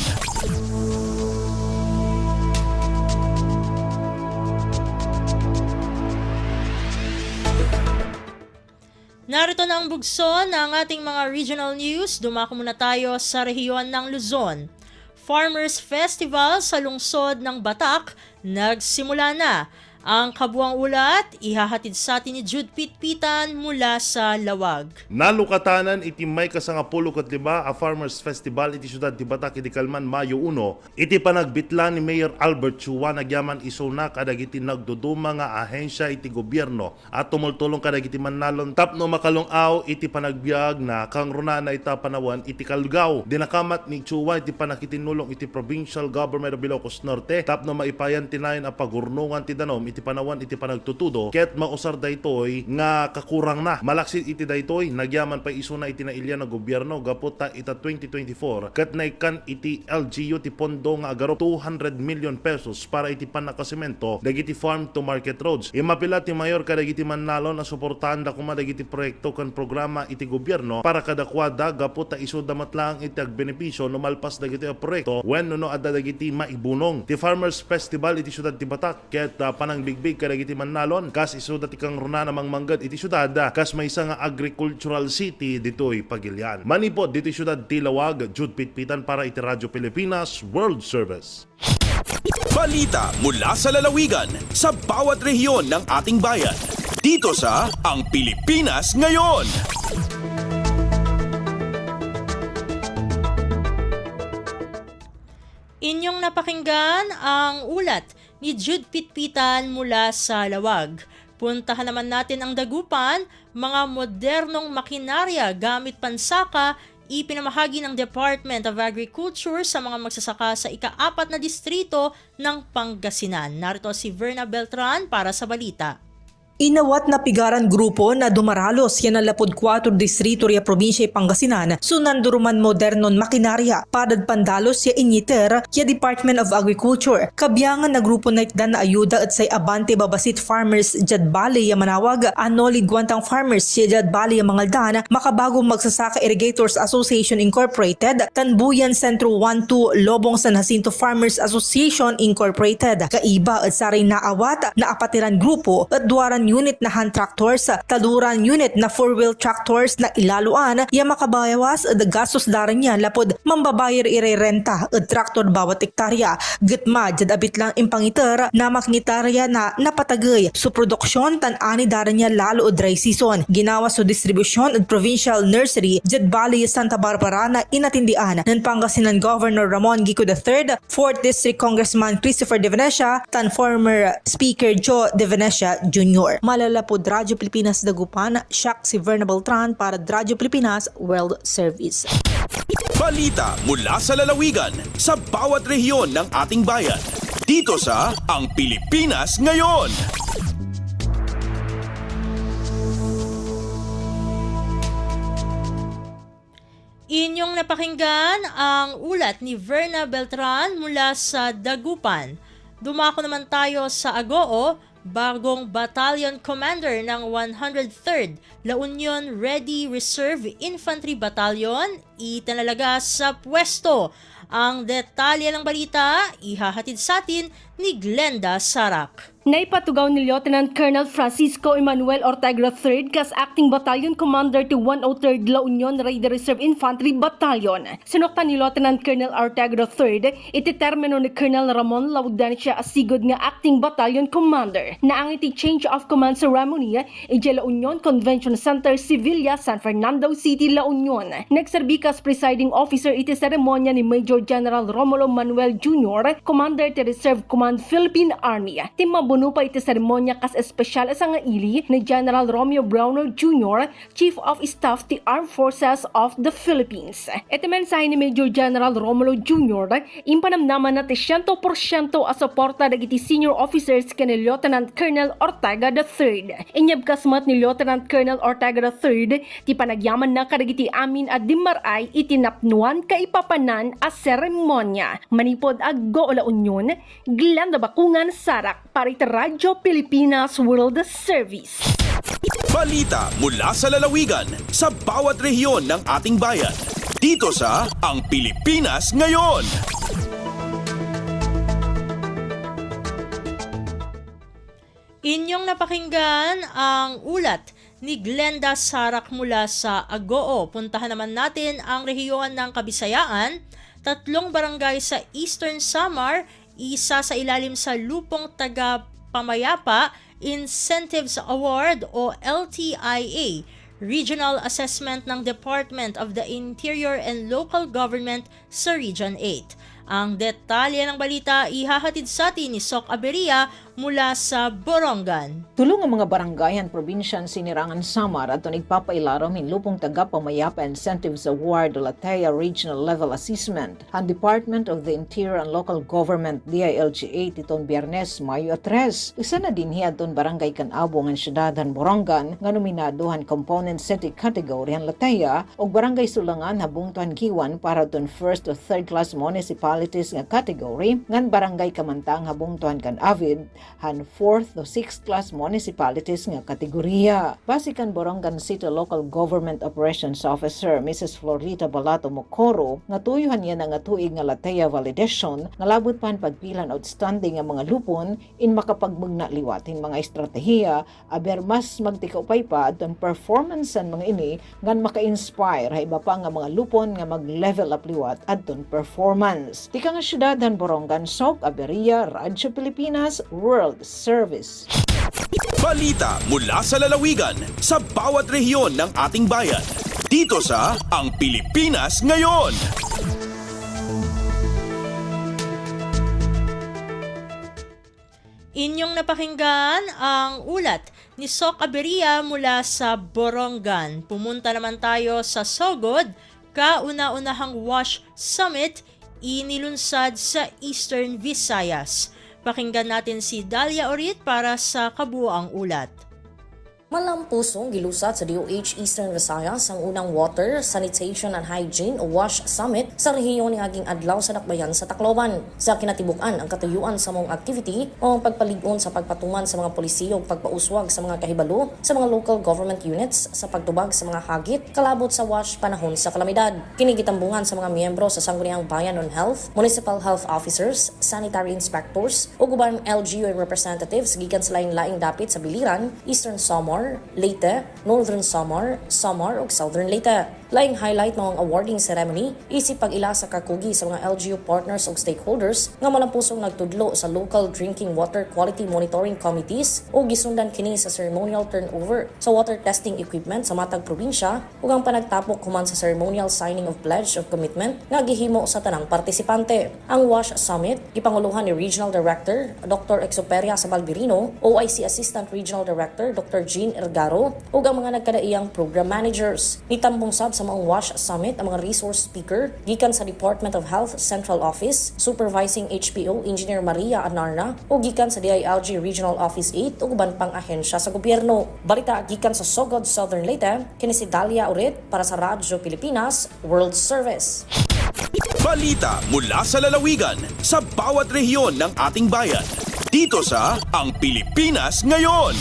Narito na ang bugso ng ating mga regional news. Dumako muna tayo sa rehiyon ng Luzon. Farmers Festival sa lungsod ng Batak nagsimula na. Ang kabuang ulat, ihahatid sa atin ni Jude Pitpitan mula sa Lawag. Nalukatanan iti may kasangapulo kat lima a Farmers Festival iti Syudad ti Batak iti Kalman Mayo 1 iti panagbitlan ni Mayor Albert Chua nagyaman isuna kadagiti nagduduma nga ahensya iti gobyerno at tumultulong kadagiti manalon tapno makalungaw iti panagbiag na kang runana ita panawan iti Kalgaw. Dinakamat ni Chua iti panakitinulong iti Provincial Government of Ilocos Norte tapno maipayan tinayon a pagurnungan ti danom iti panawan iti panagtutudo ket mausar daytoy nga kakurang na malaksit iti daytoy nagyaman pa isuna iti nailya na gobyerno gaputa ita 2024 ket naikan iti LGU ti pondo nga agarop 200 million pesos para iti panakasemento dagiti farm to market roads. Imapila ti mayor kadagiti manlalon na suportahan da kuma dagiti proyekto kan programa iti gobyerno para kadakwada gaputa isu damat lang iti agbenepisyo no malpas dagiti a proyekto wenno no adda dagiti maibunong. Ti Farmers Festival iti Syudad ti Batak ket panang bigbig kadagiti manlalon kas isu dati kang runana mangmanggad iti syudad kas may isa nga agricultural city ditoy Pagilian. Manipod dito Syudad ti Lawag, Jude Pitpitan para iti Radyo Pilipinas World Service. Balita mula sa lalawigan sa bawat rehiyon ng ating bayan. Dito sa Ang Pilipinas Ngayon. Inyong napakinggan ang ulat ni Jude Pitpitan mula sa Lawag. Puntahan naman natin ang Dagupan, mga modernong makinarya gamit pansaka ipinamahagi ng Department of Agriculture sa mga magsasaka sa ika-4 na distrito ng Pangasinan. Narito si Verna Beltran para sa balita. Inawat na pigaran grupo na dumaralos yan ang lapod 4 distrito ya probinsya Pangasinan sunanduruman modernon makinarya padad pandalos ya inyiter ya Department of Agriculture. Kabiyangan na grupo na itdan na ayuda at say Abante Babasit Farmers Jad Bali ya Manawag, Anolid Guantang Farmers ya Jad Bali ya Mangaldan, Makabagong Magsasaka Irrigators Association Incorporated, Tanbuyan Centro 1-2 Lobong San Jacinto Farmers Association Incorporated. Kaiba at saray naawat na apatiran grupo at duwaran unit na hand tractors, taluran unit na 4-wheel tractors na ilaluan, ya makabayawas at gastos daran niya lapod mambabayar irerenta at traktor bawat hektarya. Gitma jad abit lang impangiter na maknitarya na napatagay so produksyon tan-ani daran niya lalo o dry season. Ginawa so distribusyon at provincial nursery jad Bali Santa Barbara na inatindian ng Pangasinan Governor Ramon Gico III, 4th District Congressman Christopher De Venecia, tan former Speaker Joe De Venecia Jr. Malalapod Radyo Pilipinas Dagupan, siya si Verna Beltran para Radyo Pilipinas World Service. Balita mula sa lalawigan sa bawat rehiyon ng ating bayan. Dito sa Ang Pilipinas Ngayon. Inyong napakinggan ang ulat ni Verna Beltran mula sa Dagupan. Dumako naman tayo sa Agoo, bagong battalion commander ng 103rd La Union Ready Reserve Infantry Battalion itinalaga sa pwesto. Ang detalye ng balita ihahatid sa atin ni Glenda Sarak. Naipatugaw ni Lieutenant Colonel Francisco Emmanuel Ortega III kas Acting Battalion Commander to 103rd La Union Ready Reserve Infantry Battalion. Sinuktan ni Lieutenant Colonel Ortega III ititermino ni Colonel Ramon Laudancia Asigod nga Acting Battalion Commander na ang iti change of command ceremony ije La Union Convention Center Sevilla, San Fernando City, La Union. Nagserbi kas presiding officer iti seremonya ni Major General Romulo Manuel Jr., Commander ti Reserve Command Philippine Army. Timabuno pa iti seremonya kas espesyal sa nga ili ni General Romeo Browner Jr., Chief of Staff ti Armed Forces of the Philippines. Iti mensahe ni Major General Romulo Jr., impanamnaman na ti 100% a suporta dagiti senior officers ken ni Lieutenant Colonel Ortega III. Inyabkasmat ni Lieutenant Colonel Ortega III ti panagyaman na kadagiti amin at dimaray itinapnuan kaipapanan a seremonya. Manipod Agoo La Union, Glenda Bakungan Sarak para iti Radyo Pilipinas World Service. Balita mula sa lalawigan sa bawat rehiyon ng ating bayan. Dito sa Ang Pilipinas Ngayon. Inyong napakinggan ang ulat ni Glenda Sarak mula sa Agoo. Puntahan naman natin ang rehiyon ng Kabisayaan. 3 barangay sa Eastern Samar, isa sa ilalim sa lupong taga Pamayapa Incentives Award o LTIA, Regional Assessment ng Department of the Interior and Local Government sa Region 8. Ang detalye ng balita ihahatid sa atin ni Sok Aberia mula sa Borongan. Tulong ang mga barangay ang probinsyan Sinirangan Samar at nagpapailarom hinlupong taga-pamayapa Incentives Award o Latea Regional Level Assessment. Ang Department of the Interior and Local Government DILGA titong Biyernes, Mayo 3. Isa na din hiadton barangay Kanabo ng siyudadan Borongan nga nominadohan component city category ang Latea o barangay Sulangan habungtuhan Giwan para ton first o third class municipalities nga category ngan barangay Kamantang habungtuhan kan Avid han 4th o 6th class municipalities nga kategorya. Basikan Borongan City Local Government Operations Officer Mrs. Florita Balato Mocoro nga tuyuhan niya nga tuig nga Latea validation nga labot pan pagpilan outstanding nga mga lupon in makapagbugna liwatin mga estratehiya aber mas magtikaupay pa adtong performance ang mga ini ngan maka-inspire ha iba pa nga mga lupon nga mag-level up liwat adtong performance. Tika nga siyudadan Borongan, Sok Aberia, Radyo Pilipinas, World Service. Balita mula sa lalawigan sa bawat rehiyon ng ating bayan. Dito sa Ang Pilipinas Ngayon. Inyong napakinggan ang ulat ni Sok Aberia mula sa Borongan. Pumunta naman tayo sa Sogod, kauna-unahang WASH Summit inilunsad sa Eastern Visayas. Pakinggan natin si Dalia Orit para sa kabuuang ulat. Malampusong gilusat sa DOH Eastern Visayas ang unang Water, Sanitation and Hygiene o WASH Summit sa rehiyon ng aging adlaw sa Dakbayan sa Tacloban. Sa kinatibukan ang katuyuan sa mong activity o ang pagpaligon sa pagpatuman sa mga polisiyo o pagpauswag sa mga kahibalo sa mga local government units sa pagtubag sa mga hagit kalabot sa WASH panahon sa kalamidad. Kinigitambungan sa mga miyembro sa Sangguniang Bayan on Health, Municipal Health Officers, Sanitary Inspectors o guban LGU representatives gikan sa laing-laing dapit sa Biliran, Eastern Samar, Leyte, Northern Samar, Samar ug Southern Leyte. Laing highlight ng awarding ceremony isip pag-ila sa kakugi sa mga LGU partners ug stakeholders nga malampusong nagtudlo sa local drinking water quality monitoring committees o gisundan kini sa ceremonial turnover sa water testing equipment sa matag probinsya ug ang panagtapok human sa ceremonial signing of pledge of commitment nga gihimo sa tanang partisipante. Ang WASH Summit gipanguluhan ni Regional Director Dr. Exoperia Sabalbirino, OIC Assistant Regional Director Dr. Jean Ergaro ug ang mga nagkadaiyang program managers. Nitambong sab sa mga WASH Summit ang mga resource speaker gikan sa Department of Health Central Office, Supervising HPO Engineer Maria Anarna o gikan sa DILG Regional Office 8 ug uban pang ahensya sa gobyerno. Balita gikan sa Sogod, Southern Leyte, kini si Dalia Urit para sa Radyo Pilipinas, World Service. Balita mula sa lalawigan sa bawat rehiyon ng ating bayan. Dito sa Ang Pilipinas Ngayon.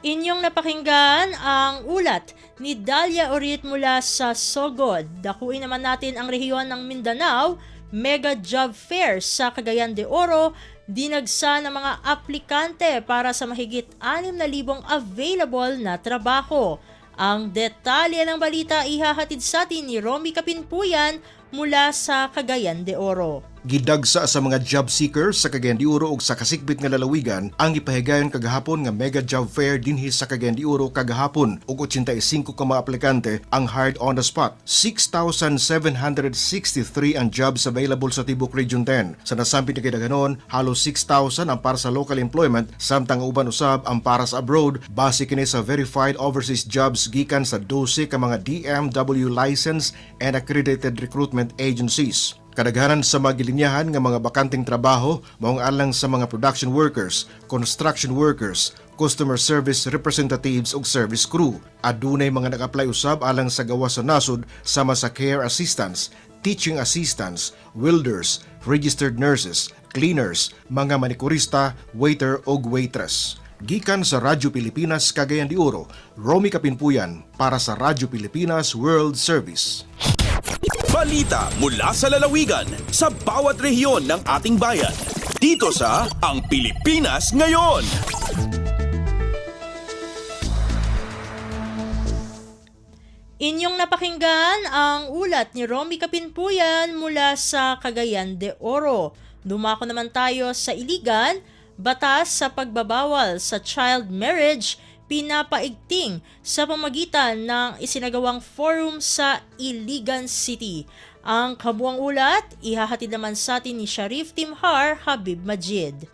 Inyong napakinggan ang ulat ni Dalia Orit mula sa Sogod. Dakuin naman natin ang rehiyon ng Mindanao. Mega Job Fair sa Cagayan de Oro, dinagsa ng mga aplikante para sa mahigit 6,000 available na trabaho. Ang detalye ng balita ihahatid sa atin ni Romy Kapinpuyan mula sa Cagayan de Oro. Gidagsa sa mga job seekers sa Cagayan de Oro ug sa kasikbit nga lalawigan ang ipahigayon kagahapon nga Mega Job Fair dinhi sa Cagayan de Oro kagahapon ug 85 ka mga aplikante ang hired on the spot. 6,763 ang jobs available sa Tibok Region 10. Sa nasampit nga kidaganon, halos 6,000 ang para sa local employment samtang uban usab ang para sa abroad base kini sa verified overseas jobs gikan sa 12 ka mga DMW licensed and accredited recruitment agencies. Kadaghanan sa mga gilinyahan nga mga bakanting trabaho maong alang sa mga production workers, construction workers, customer service representatives ug service crew. Adunay mga nag-apply usab alang sa gawas sa nasod sama sa care assistants, teaching assistants, welders, registered nurses, cleaners, mga manikurista, waiter ug waitress. Gikan sa Radyo Pilipinas Cagayan de Oro, Romy Kapinpuyan para sa Radyo Pilipinas World Service. Balita mula sa lalawigan sa bawat rehiyon ng ating bayan. Dito sa Ang Pilipinas Ngayon. Inyong napakinggan ang ulat ni Romy Kapinpuyan mula sa Cagayan de Oro. Dumako naman tayo sa Iligan, batas sa pagbabawal sa child marriage pinapaigting sa pamagitan ng isinagawang forum sa Iligan City. Ang kabuang ulat, ihahatid naman sa atin ni Sharif Timhar Habib Majid.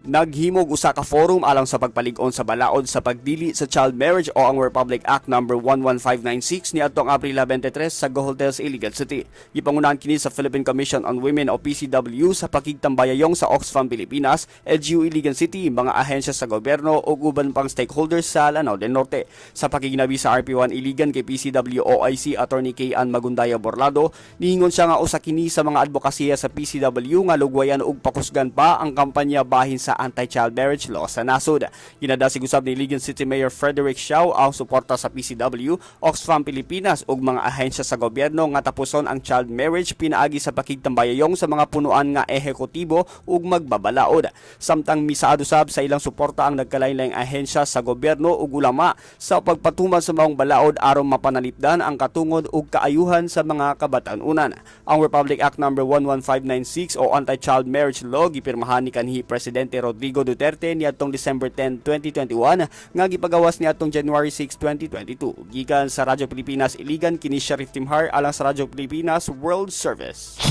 Naghimog usa ka forum alang sa pagpalig-on sa balaod sa pagdili sa child marriage o ang Republic Act No. 11596 ni adtong Abril 23 sa Go Hotels, Iligan City. Gipangunahan kini sa Philippine Commission on Women o PCW sa pakigtambayayong sa Oxfam Pilipinas, LGU Iligan City, mga ahensya sa gobyerno ug uban pang stakeholders sa Lanao del Norte. Sa pakiginabi sa RP1 Iligan kay PCW OIC Attorney K.Ann Magundaya Borlado, niingon siya nga usa kini sa mga advokasya sa PCW nga lugwayan ug pakusgan pa ang kampanya bahin sa anti-child marriage law sa nasod. Ginadasig usab ni Iligan City Mayor Frederick Xiao ang suporta sa PCW, Oxfam Pilipinas ug mga ahensya sa gobyerno nga tapuson ang child marriage pinaagi sa pakigtambayayong sa mga punuan nga ehekutibo ug magbabalaod. Samtang misaad usab sa ilang suporta ang nagkalain-laing ahensya sa gobyerno ug ulama sa pagpatuman sa maong balaod aron mapanalipdan ang katungod ug kaayuhan sa mga kabatan-unan. Ang Republic Act No. 11596 o Anti-Child Marriage Law gipirmahan ni kanhi Presidente Rodrigo Duterte niadtong December 10, 2021 nga gipagawas niadtong January 6, 2022. Gikan sa Radyo Pilipinas Iligan, kini Sharif Timhar alang sa Radyo Pilipinas World Service.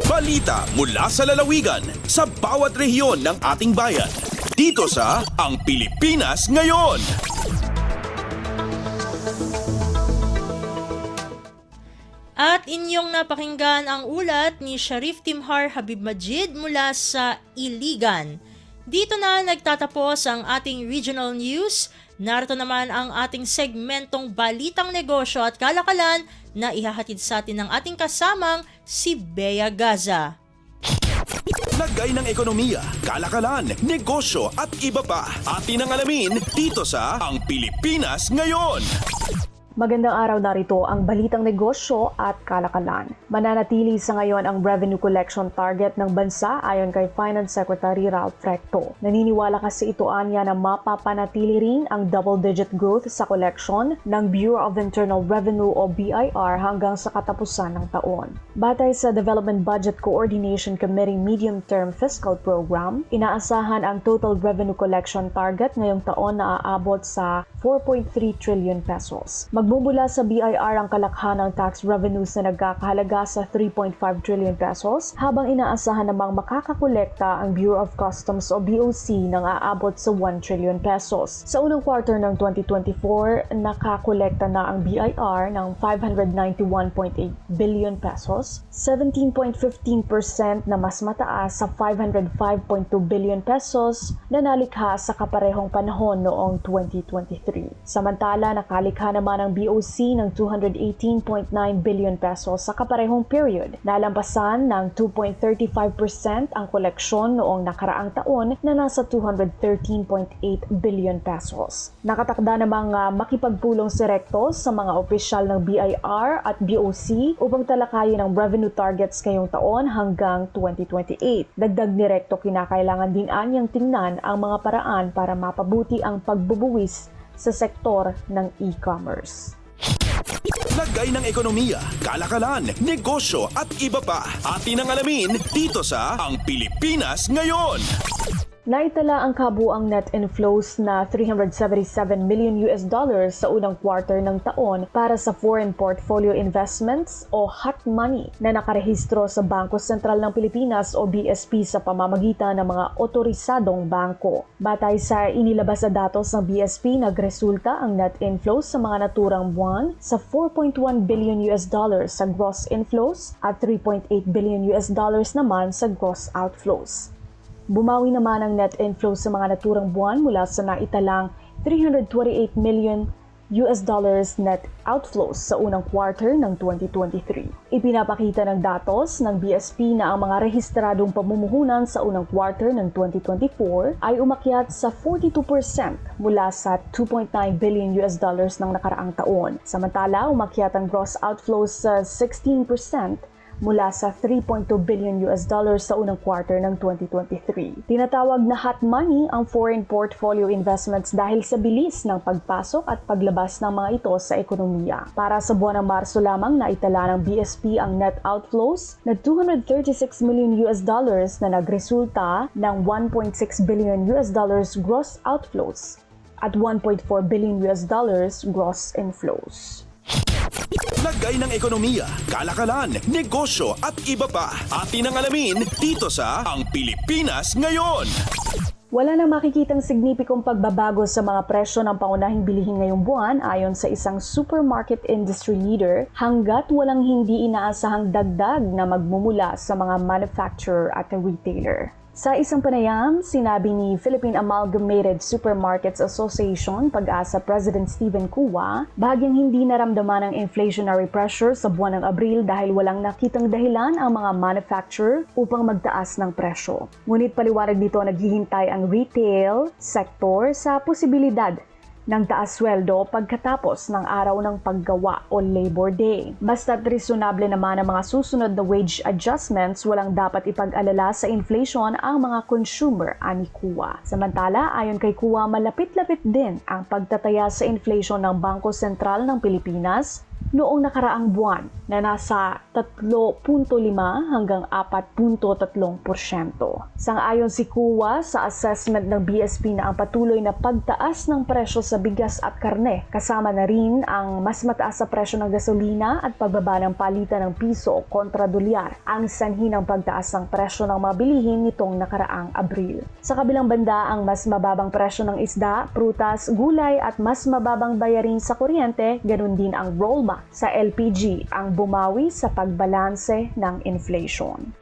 Balita mula sa lalawigan sa bawat rehiyon ng ating bayan. Dito sa Ang Pilipinas Ngayon. At inyong napakinggan ang ulat ni Sharif Timhar Habib Majid mula sa Iligan. Dito na nagtatapos ang ating regional news. Narito naman ang ating segmentong Balitang Negosyo at Kalakalan na ihahatid sa atin ng ating kasamang si Bea Gaza. Lagay ng ekonomiya, kalakalan, negosyo at iba pa. Atin ang alamin dito sa Ang Pilipinas Ngayon. Magandang araw, narito ang balitang negosyo at kalakalan. Mananatili sa ngayon ang revenue collection target ng bansa ayon kay Finance Secretary Ralph Recto. Naniniwala kasi ito anya na mapapanatili rin ang double-digit growth sa collection ng Bureau of Internal Revenue o BIR hanggang sa katapusan ng taon. Batay sa Development Budget Coordination Committee Medium-Term Fiscal Program, inaasahan ang total revenue collection target ngayong taon na aabot sa 4.3 trillion pesos. Magbubula sa BIR ang kalakhan ng tax revenues na nagkakahalaga sa 3.5 trillion pesos, habang inaasahan namang makakakolekta ang Bureau of Customs o BOC ng aabot sa 1 trillion pesos. Sa unang quarter ng 2024, nakakolekta na ang BIR ng 591.8 billion pesos, 17.15% na mas mataas sa 505.2 billion pesos na nalikha sa kaparehong panahon noong 2023. Samantala, nakalikha naman ang BOC ng 218.9 billion pesos sa kaparehong period. Nalampasan ng 2.35% ang koleksyon noong nakaraang taon na nasa 213.8 billion pesos. Nakatakda namang makipagpulong si Recto sa mga opisyal ng BIR at BOC upang talakayin ang revenue targets ngayong taon hanggang 2028. Dagdag ni Recto, kinakailangan din anyang tingnan ang mga paraan para mapabuti ang pagbubuwis sa sektor ng e-commerce. Lagay ng ekonomiya, kalakalan, negosyo at iba pa. Atin ang alamin dito sa Ang Pilipinas Ngayon. Naitala ang kabuang net inflows na $377 million sa unang quarter ng taon para sa foreign portfolio investments o hot money na nakarehistro sa Bangko Sentral ng Pilipinas o BSP sa pamamagitan ng mga otorisadong bangko. Batay sa inilabas na datos ng BSP, nagresulta ang net inflows sa mga naturang buwan sa $4.1 billion sa gross inflows at $3.8 billion naman sa gross outflows. Bumawi naman ang net inflow sa mga naturang buwan mula sa naitalang $328 million net outflows sa unang quarter ng 2023. Ipinapakita ng datos ng BSP na ang mga rehistradong pamumuhunan sa unang quarter ng 2024 ay umakyat sa 42% mula sa $2.9 billion ng nakaraang taon. Samantala, umakyat ang gross outflows sa 16% mula sa 3.2 billion US dollars sa unang quarter ng 2023. Tinatawag na hot money ang foreign portfolio investments dahil sa bilis ng pagpasok at paglabas ng mga ito sa ekonomiya. Para sa buwan ng Marso lamang naitala ng BSP ang net outflows na 236 million US dollars na nagresulta ng 1.6 billion US dollars gross outflows at 1.4 billion US dollars gross inflows. Lagay ng ekonomiya, kalakalan, negosyo at iba pa. Atin ang alamin dito sa Ang Pilipinas Ngayon. Wala nang makikitang signipikong pagbabago sa mga presyo ng pangunahing bilihin ngayong buwan ayon sa isang supermarket industry leader hanggat walang hindi inaasahang dagdag na magmumula sa mga manufacturer at retailer. Sa isang panayam, sinabi ni Philippine Amalgamated Supermarkets Association Pag-asa President Stephen Kua, bahagyang hindi naramdaman ang inflationary pressure sa buwan ng Abril dahil walang nakitang dahilan ang mga manufacturer upang magtaas ng presyo. Ngunit paliwanag dito naghihintay ang retail sector sa posibilidad ng taas sweldo pagkatapos ng araw ng paggawa o Labor Day. Basta't reasonable naman ang mga susunod na wage adjustments, walang dapat ipag-alala sa inflation ang mga consumer, ani Kua. Samantala, ayon kay Kua, malapit-lapit din ang pagtataya sa inflation ng Bangko Sentral ng Pilipinas noong nakaraang buwan na nasa 3.5 hanggang 4.3%. Sang-ayon si Kua sa assessment ng BSP na ang patuloy na pagtaas ng presyo sa bigas at karne kasama na rin ang mas mataas sa presyo ng gasolina at pagbaba ng palitan ng piso kontra dolyar ang sanhi ng pagtaas ng presyo ng mga bilihin nitong nakaraang Abril. Sa kabilang banda, ang mas mababang presyo ng isda, prutas, gulay at mas mababang bayarin sa kuryente, ganun din ang rollback sa LPG ang bumawi sa pagbalanse ng inflation.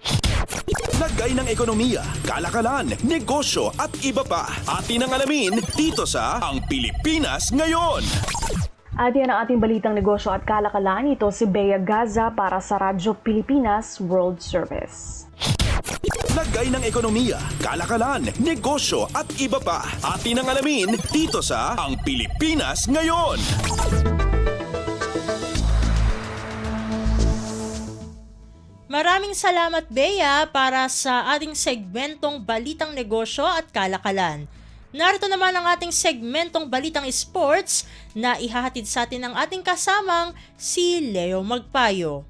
Lagay ng ekonomiya, kalakalan, negosyo at iba pa. Atin ang alamin dito sa Ang Pilipinas Ngayon. At yan ang ating balitang negosyo at kalakalan. Ito si Bea Gaza para sa Radyo Pilipinas World Service. Lagay ng ekonomiya, kalakalan, negosyo at iba pa. Atin ang alamin dito sa Ang Pilipinas Ngayon. Maraming salamat, Bea, para sa ating segmentong Balitang Negosyo at Kalakalan. Narito naman ang ating segmentong Balitang Sports na ihahatid sa atin ng ating kasamang si Leo Magpayo.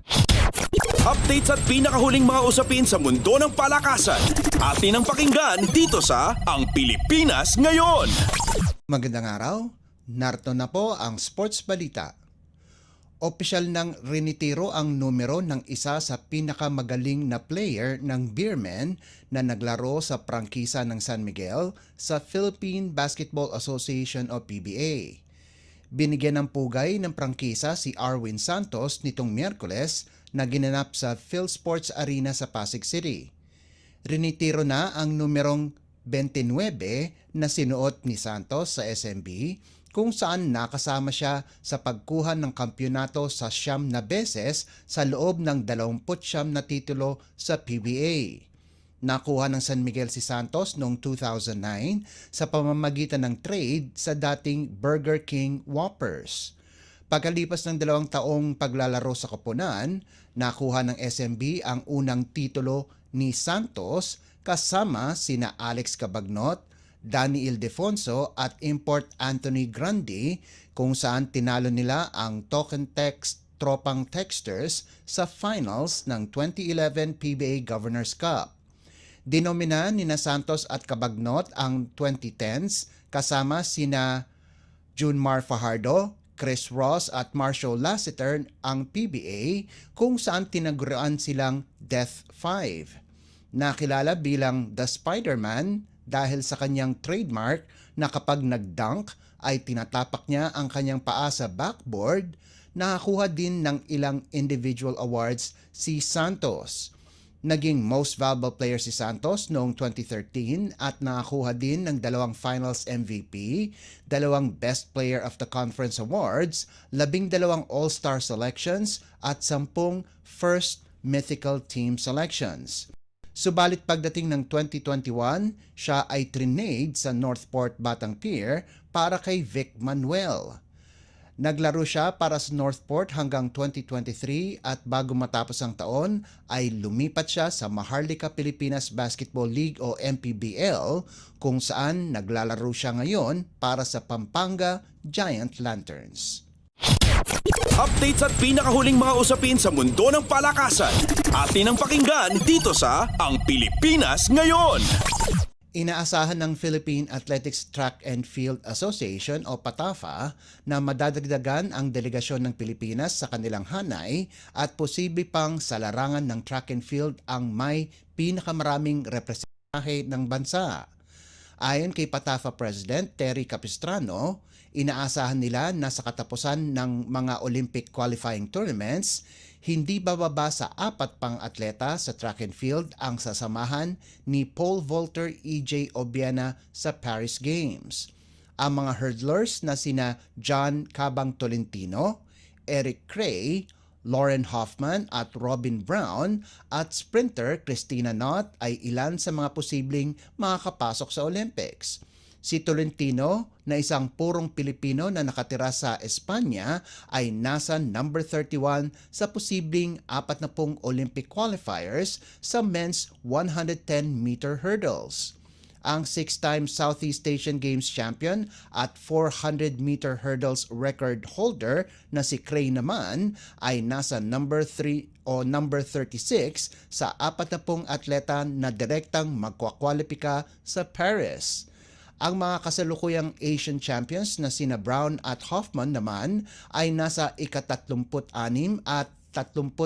Updates at pinakahuling mga usapin sa mundo ng palakasan. Atin ang pakinggan dito sa Ang Pilipinas Ngayon. Magandang araw, narito na po ang Sports Balita. Opisyal nang rinitiro ang numero ng isa sa pinakamagaling na player ng Beermen na naglaro sa prangkisa ng San Miguel sa Philippine Basketball Association o PBA. Binigyan ng pugay ng prangkisa si Arwin Santos nitong Miyerkules na ginanap sa PhilSports Arena sa Pasig City. Rinitiro na ang numerong 29 na sinuot ni Santos sa SMB kung saan nakasama siya sa pagkuha ng kampyonato sa 9 na beses sa loob ng 29 na titulo sa PBA. Nakuha ng San Miguel si Santos noong 2009 sa pamamagitan ng trade sa dating Burger King Whoppers. Pagkalipas ng 2 taong paglalaro sa koponan, nakuha ng SMB ang unang titulo ni Santos kasama sina Alex Cabagnot, Danny Ildefonso at import Anthony Grande kung saan tinalo nila ang Token Text Tropang Texters sa finals ng 2011 PBA Governors Cup. Dinomina ni Santos at Cabagnot ang 2010s kasama sina Junmar Fajardo, Chris Ross at Marshall Lassiter ang PBA kung saan tinaguruan silang Death 5. Nakilala bilang The Spider-Man dahil sa kanyang trademark na kapag nag-dunk ay tinatapak niya ang kanyang paa sa backboard. Nakakuha din ng ilang individual awards si Santos. Naging Most Valuable Player si Santos noong 2013 at nakakuha din ng 2 Finals MVP, 2 Best Player of the Conference Awards, 12 All-Star selections at 10 First Mythical Team selections. Subalit pagdating ng 2021, siya ay trinade sa Northport Batang Pier para kay Vic Manuel. Naglaro siya para sa Northport hanggang 2023 at bago matapos ang taon ay lumipat siya sa Maharlika Pilipinas Basketball League o MPBL kung saan naglalaro siya ngayon para sa Pampanga Giant Lanterns. Updates at pinakahuling mga usapin sa mundo ng palakasan. Atin ang pakinggan dito sa Ang Pilipinas Ngayon. Inaasahan ng Philippine Athletics Track and Field Association o PATAFA na madadagdagan ang delegasyon ng Pilipinas sa kanilang hanay at posible pang sa larangan ng track and field ang may pinakamaraming representahe ng bansa. Ayon kay PATAFA President Terry Capistrano, inaasahan nila na sa katapusan ng mga Olympic qualifying tournaments, hindi bababa sa 4 pang atleta sa track and field ang sasamahan ni pole vaulter EJ Obiena sa Paris Games. Ang mga hurdlers na sina John Cabang Tolentino, Eric Cray, Lauren Hoffman at Robin Brown at sprinter Christina Knott ay ilan sa mga posibleng makakapasok sa Olympics. Si Tolentino, na isang purong Pilipino na nakatira sa Espanya, ay nasa number 31 sa posibleng 40 Olympic qualifiers sa men's 110-meter hurdles. Ang 6-time Southeast Asian Games champion at 400-meter hurdles record holder na si Cray naman ay nasa number 3 o number 36 sa 40 atleta na direktang magkwakwalipika sa Paris. Ang mga kasalukuyang Asian champions na sina Brown at Hoffman naman ay nasa ika-36 at 32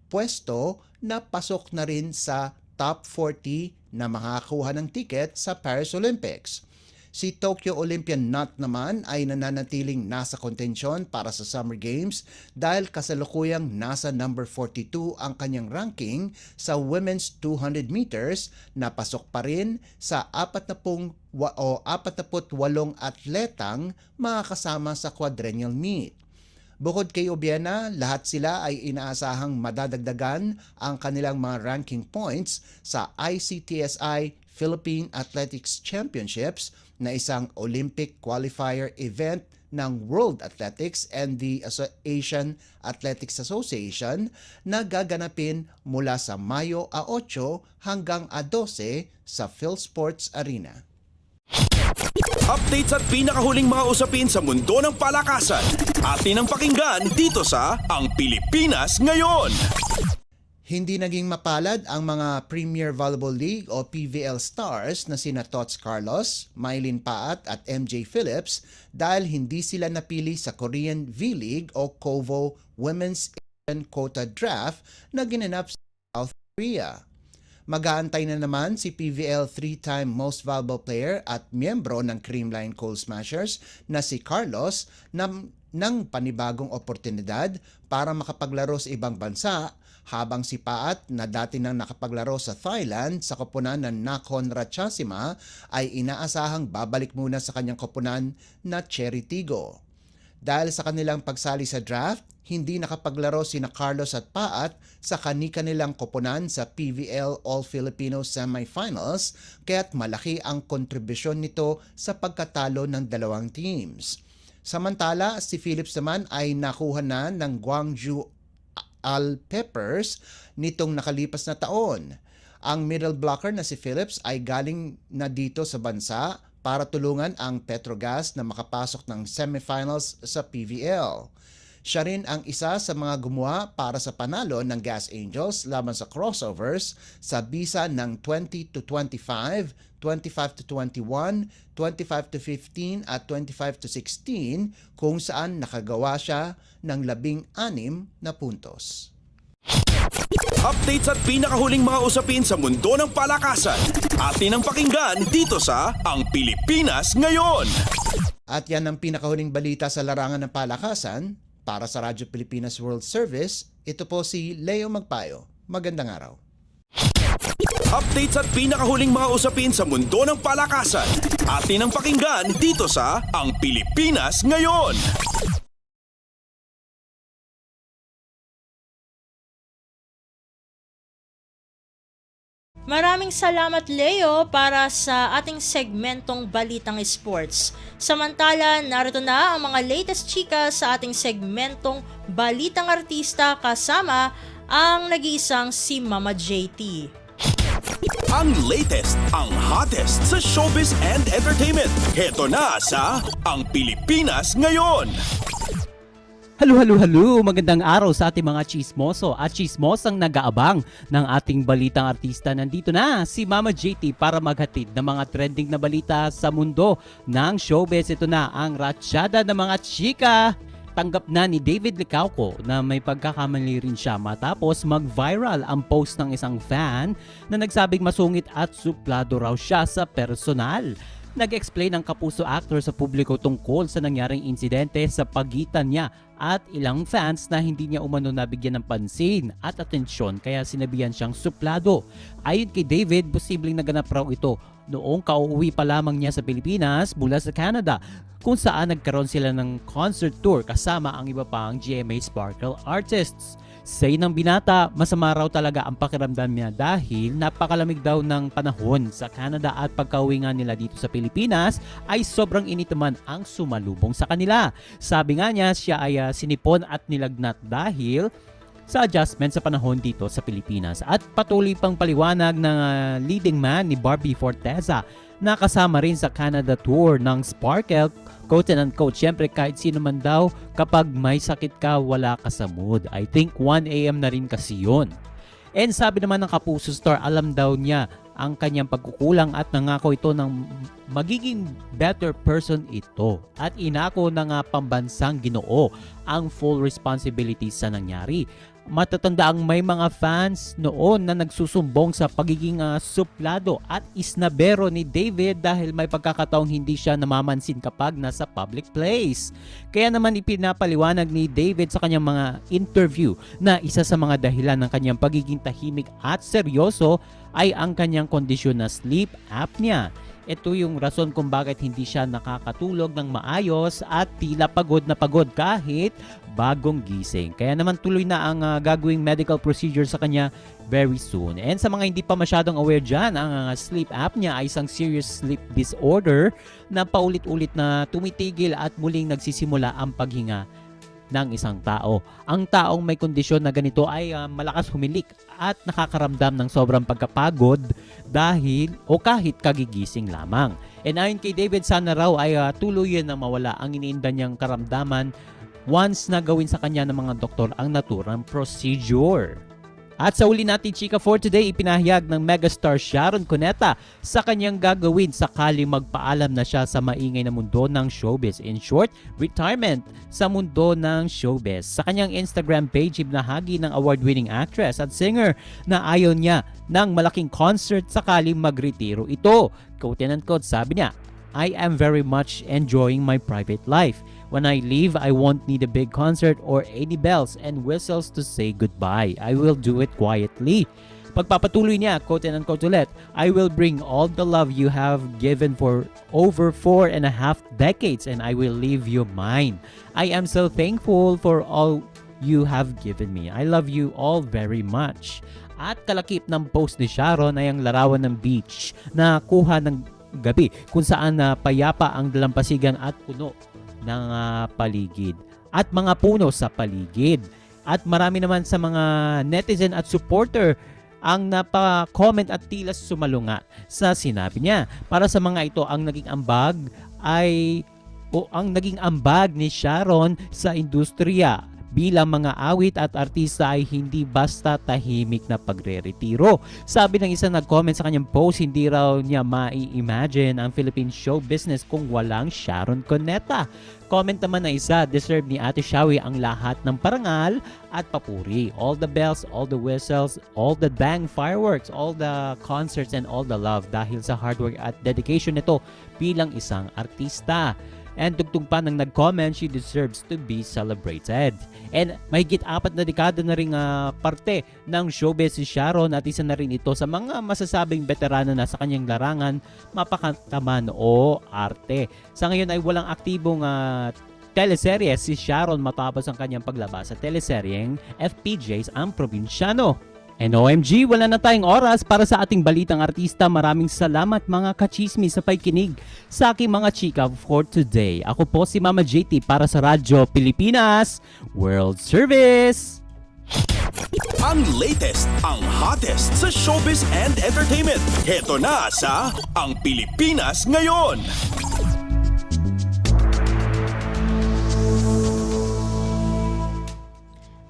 pwesto na pasok na rin sa top 40 na makakakuha ng ticket sa Paris Olympics. Si Tokyo Olympian Knott naman ay nananatiling nasa kontensyon para sa Summer Games dahil kasalukuyang nasa number 42 ang kanyang ranking sa women's 200 meters na pasok pa rin sa 48 atletang makakasama sa quadrennial meet. Bukod kay Obiena, lahat sila ay inaasahang madadagdagan ang kanilang mga ranking points sa ICTSI Philippine Athletics Championships na isang Olympic qualifier event ng World Athletics and the Asian Athletics Association na gaganapin mula sa Mayo 8 hanggang 12 sa PhilSports Arena. Updates at pinakahuling mga usapin sa mundo ng palakasan. Atin ang pakinggan dito sa Ang Pilipinas Ngayon. Hindi naging mapalad ang mga Premier Volleyball League o PVL stars na sina Tots Carlos, Mylene Paat at MJ Phillips dahil hindi sila napili sa Korean V-League o KOVO Women's Asian Quota Draft na ginanap sa South Korea. Mag-aantay na naman si PVL 3-time Most Valuable Player at miyembro ng Creamline Coal Smashers na si Carlos ng panibagong oportunidad para makapaglaro sa ibang bansa habang si Paat na dati nang nakapaglaro sa Thailand sa koponan ng Nakhon Ratchasima ay inaasahang babalik muna sa kanyang koponan na Cherry Tigo. Dahil sa kanilang pagsali sa draft, hindi nakapaglaro sina Carlos at Paat sa kani-kanilang koponan sa PVL All-Filipino Semifinals kaya't malaki ang kontribusyon nito sa pagkatalo ng dalawang teams. Samantala, si Phillips naman ay nakuha na ng Gwangju Al Peppers nitong nakalipas na taon. Ang middle blocker na si Phillips ay galing na dito sa bansa para tulungan ang Petrogas na makapasok ng semifinals sa PVL. Siya rin ang isa sa mga gumawa para sa panalo ng Gas Angels laban sa crossovers sa bisa ng 20-25, 25-21, 25-15 at 25-16 kung saan nakagawa siya ng 16 na puntos. Updates at pinakahuling mga usapin sa mundo ng palakasan. Atin ang pakinggan dito sa Ang Pilipinas Ngayon. At yan ang pinakahuling balita sa larangan ng palakasan. Para sa Radyo Pilipinas World Service, ito po si Leo Magpayo. Magandang araw. Updates at pinakahuling mga usapin sa mundo ng palakasan. Atin ang pakinggan dito sa Ang Pilipinas Ngayon. Maraming salamat Leo para sa ating segmentong Balitang Sports. Samantala, narito na ang mga latest chika sa ating segmentong Balitang Artista kasama ang nag-iisang si Mama JT. Ang latest, ang hottest sa showbiz and entertainment. Heto na sa Ang Pilipinas Ngayon. Halo! Magandang araw sa ating mga chismoso at chismosang nag-aabang ng ating balitang artista. Nandito na si Mama JT para maghatid ng mga trending na balita sa mundo ng showbiz. Ito na ang ratsyada ng mga chika. Tanggap na ni David Licauco na may pagkakamali rin siya matapos mag-viral ang post ng isang fan na nagsabing masungit at suplado raw siya sa personal. Nag-explain ang Kapuso actor sa publiko tungkol sa nangyaring insidente sa pagitan niya at ilang fans na hindi niya umano nabigyan ng pansin at atensyon kaya sinabihan siyang suplado. Ayon kay David, posibleng naganap raw ito noong kauuwi pa lamang niya sa Pilipinas mula sa Canada kung saan nagkaroon sila ng concert tour kasama ang iba pang GMA Sparkle artists. Say ng binata, masama raw talaga ang pakiramdam niya dahil napakalamig daw ng panahon sa Canada at pagka-uwi nga nila dito sa Pilipinas ay sobrang init naman ang sumalubong sa kanila. Sabi nga niya, siya ay sinipon at nilagnat dahil sa adjustment sa panahon dito sa Pilipinas. At patuloy pang paliwanag ng leading man ni Barbie Forteza na kasama rin sa Canada tour ng Sparkle, quote and unquote, syempre kahit sino man daw, kapag may sakit ka, wala ka sa mood. I think 1 AM na rin kasi yun. And sabi naman ng Kapuso star, alam daw niya ang kanyang pagkukulang at nangako ito ng magiging better person ito. At inako ng pambansang Ginoo ang full responsibility sa nangyari. Matatanda ang may mga fans noon na nagsusumbong sa pagiging suplado at isnabero ni David dahil may pagkakataong hindi siya namamansin kapag nasa public place. Kaya naman ipinapaliwanag ni David sa kanyang mga interview na isa sa mga dahilan ng kanyang pagiging tahimik at seryoso ay ang kanyang kondisyon na sleep apnea. Ito yung rason kung bakit hindi siya nakakatulog ng maayos at tila pagod na pagod kahit bagong gising. Kaya naman tuloy na ang gagawing medical procedure sa kanya very soon. And sa mga hindi pa masyadong aware dyan, ang sleep apnea ay isang serious sleep disorder na paulit-ulit na tumitigil at muling nagsisimula ang paghinga ng isang tao. Ang taong may kondisyon na ganito ay malakas humilik at nakakaramdam ng sobrang pagkapagod dahil o kahit kagigising lamang. And ayon kay David, sana raw ay tuluyan na mawala ang iniinda niyang karamdaman once na gawin sa kanya ng mga doktor ang naturang procedure. At sa uli natin chika for today, ipinahayag ng megastar Sharon Cuneta sa kanyang gagawin sakali magpaalam na siya sa maingay na mundo ng showbiz. In short, retirement sa mundo ng showbiz. Sa kanyang Instagram page, ibinahagi ng award-winning actress at singer na ayaw niya ng malaking concert sakali magretiro ito. Quote and unquote, sabi niya, I am very much enjoying my private life. When I leave, I won't need a big concert or any bells and whistles to say goodbye. I will do it quietly. Pagpapatuloy niya, quote and unquote ulit, I will bring all the love you have given for over 4.5 decades and I will leave you mine. I am so thankful for all you have given me. I love you all very much. At kalakip ng post ni Sharon ay ang larawan ng beach na kuha ng gabi kung saan payapa ang dalampasigan at puno ng paligid at mga puno sa paligid. At marami naman sa mga netizen at supporter ang napa-comment at tila sumalungat sa sinabi niya. Para sa mga ito, ang naging ambag ni Sharon sa industriya bilang mga awit at artista ay hindi basta tahimik na pagre-retiro. Sabi ng isa nag-comment sa kanyang post, hindi raw niya mai-imagine ang Philippine show business kung walang Sharon Cuneta. Comment naman na isa, deserve ni Ate Shawi ang lahat ng parangal at papuri. All the bells, all the whistles, all the dang fireworks, all the concerts and all the love dahil sa hard work at dedication nito bilang isang artista. And tugtog pa ng nag-comment, she deserves to be celebrated. And mahigit 4 na dekada na ring parte ng showbiz si Sharon at isa na rin ito sa mga masasabing veterano na sa kanyang larangan, mapakataman o arte. Sa ngayon ay walang aktibong teleserye si Sharon matapos ang kanyang paglabas sa teleseryeng FPJs ang Probinsyano. And OMG, wala na tayong oras para sa ating balitang artista. Maraming salamat mga kachismis sa pakikinig sa aking mga chika for today. Ako po si Mama JT para sa Radyo Pilipinas World Service. Ang latest, ang hottest sa showbiz and entertainment. Heto na sa Ang Pilipinas Ngayon.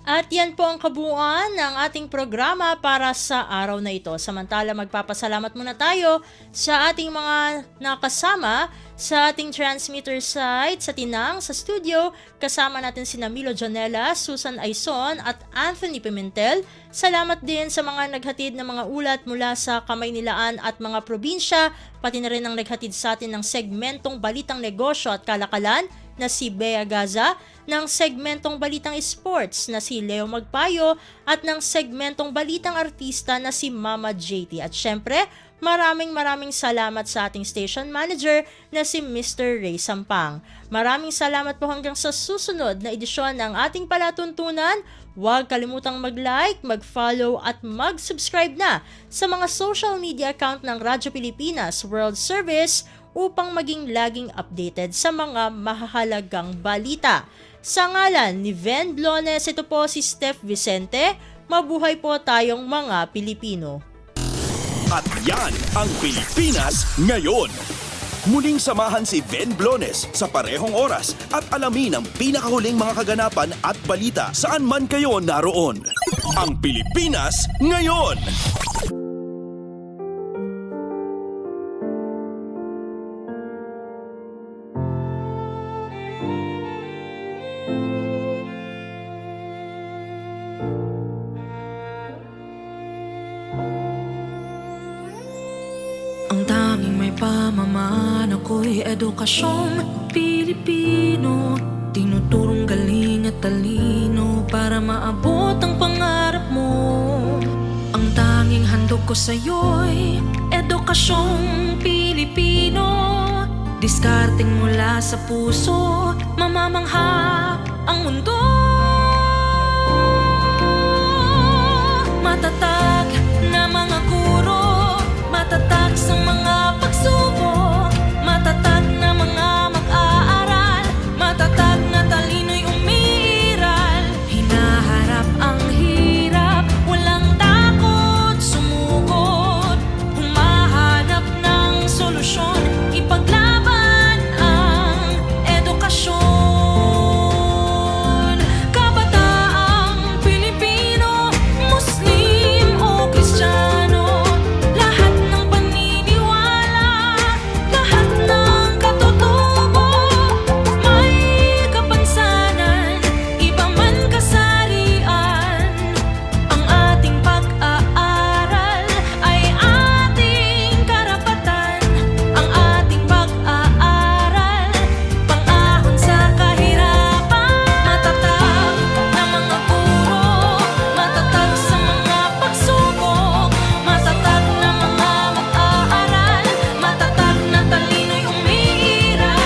At yan po ang kabuuan ng ating programa para sa araw na ito. Samantala, magpapasalamat muna tayo sa ating mga nakasama sa ating transmitter site sa Tinang, sa studio. Kasama natin si Milo Jonella, Susan Aison at Anthony Pimentel. Salamat din sa mga naghatid ng mga ulat mula sa Kamaynilaan at mga probinsya, pati na rin ang naghatid sa atin ng segmentong Balitang Negosyo at Kalakalan na si Bea Gaza, ng segmentong Balitang Sports na si Leo Magpayo at ng segmentong Balitang Artista na si Mama JT. At syempre, maraming salamat sa ating station manager na si Mr. Ray Sampang. Maraming salamat po hanggang sa susunod na edisyon ng ating palatuntunan. Huwag kalimutang mag-like, mag-follow at mag-subscribe na sa mga social media account ng Radyo Pilipinas World Service upang maging laging updated sa mga mahahalagang balita. Sa ngalan ni Ven Blones, ito po si Steph Vicente. Mabuhay po tayong mga Pilipino. At yan ang Pilipinas Ngayon. Muling samahan si Ven Blones sa parehong oras at alamin ang pinakahuling mga kaganapan at balita saan man kayo naroon. Ang Pilipinas Ngayon. Ang tanging may pamamaan ako'y edukasyong Pilipino. Tinuturong galing at talino para maabot ang pangarap mo. Ang tanging handog ko sa'yo'y edukasyong Pilipino. Diskarteng mula sa puso, mamamangha ang mundo. Matatag na mga guro, matatag sa mga pagsubok, matatag na mga mag-aaral, matatag na talino'y umiiral. Hinaharap ang hirap, walang takot sumugod, humahanap ng solusyon, ipaglaban ang edukasyon. Kabataang Pilipino, Muslim o Kristiyano, lahat ng paniniwala, lahat ng katutubo, may kapansanan, iba man kasarian. Ang ating pag-aaral ay ating karapatan. Ang ating pag-aaral, pang-ahon sa kahirapan. Matatag na mga guro, matatag sa mga pagsubok, matatag na mga mag-aaral, matatag na talino'y umiiral.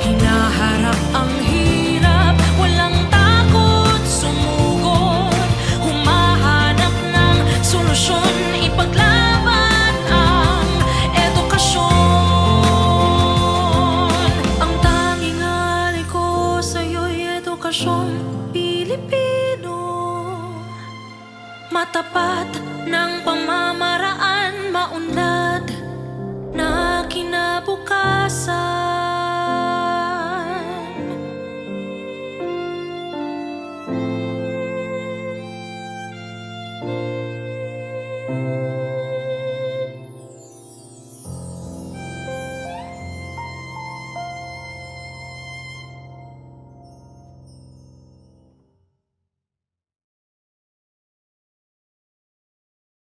Hinaharap ang hirap, walang takot sumugod, humahanap ng solusyon, ipaglaban ang edukasyon. Ang tanging alay ko sa'yo'y edukasyong Pilipino. Matapat ng pamamaraan, maunlad na kinabukasan.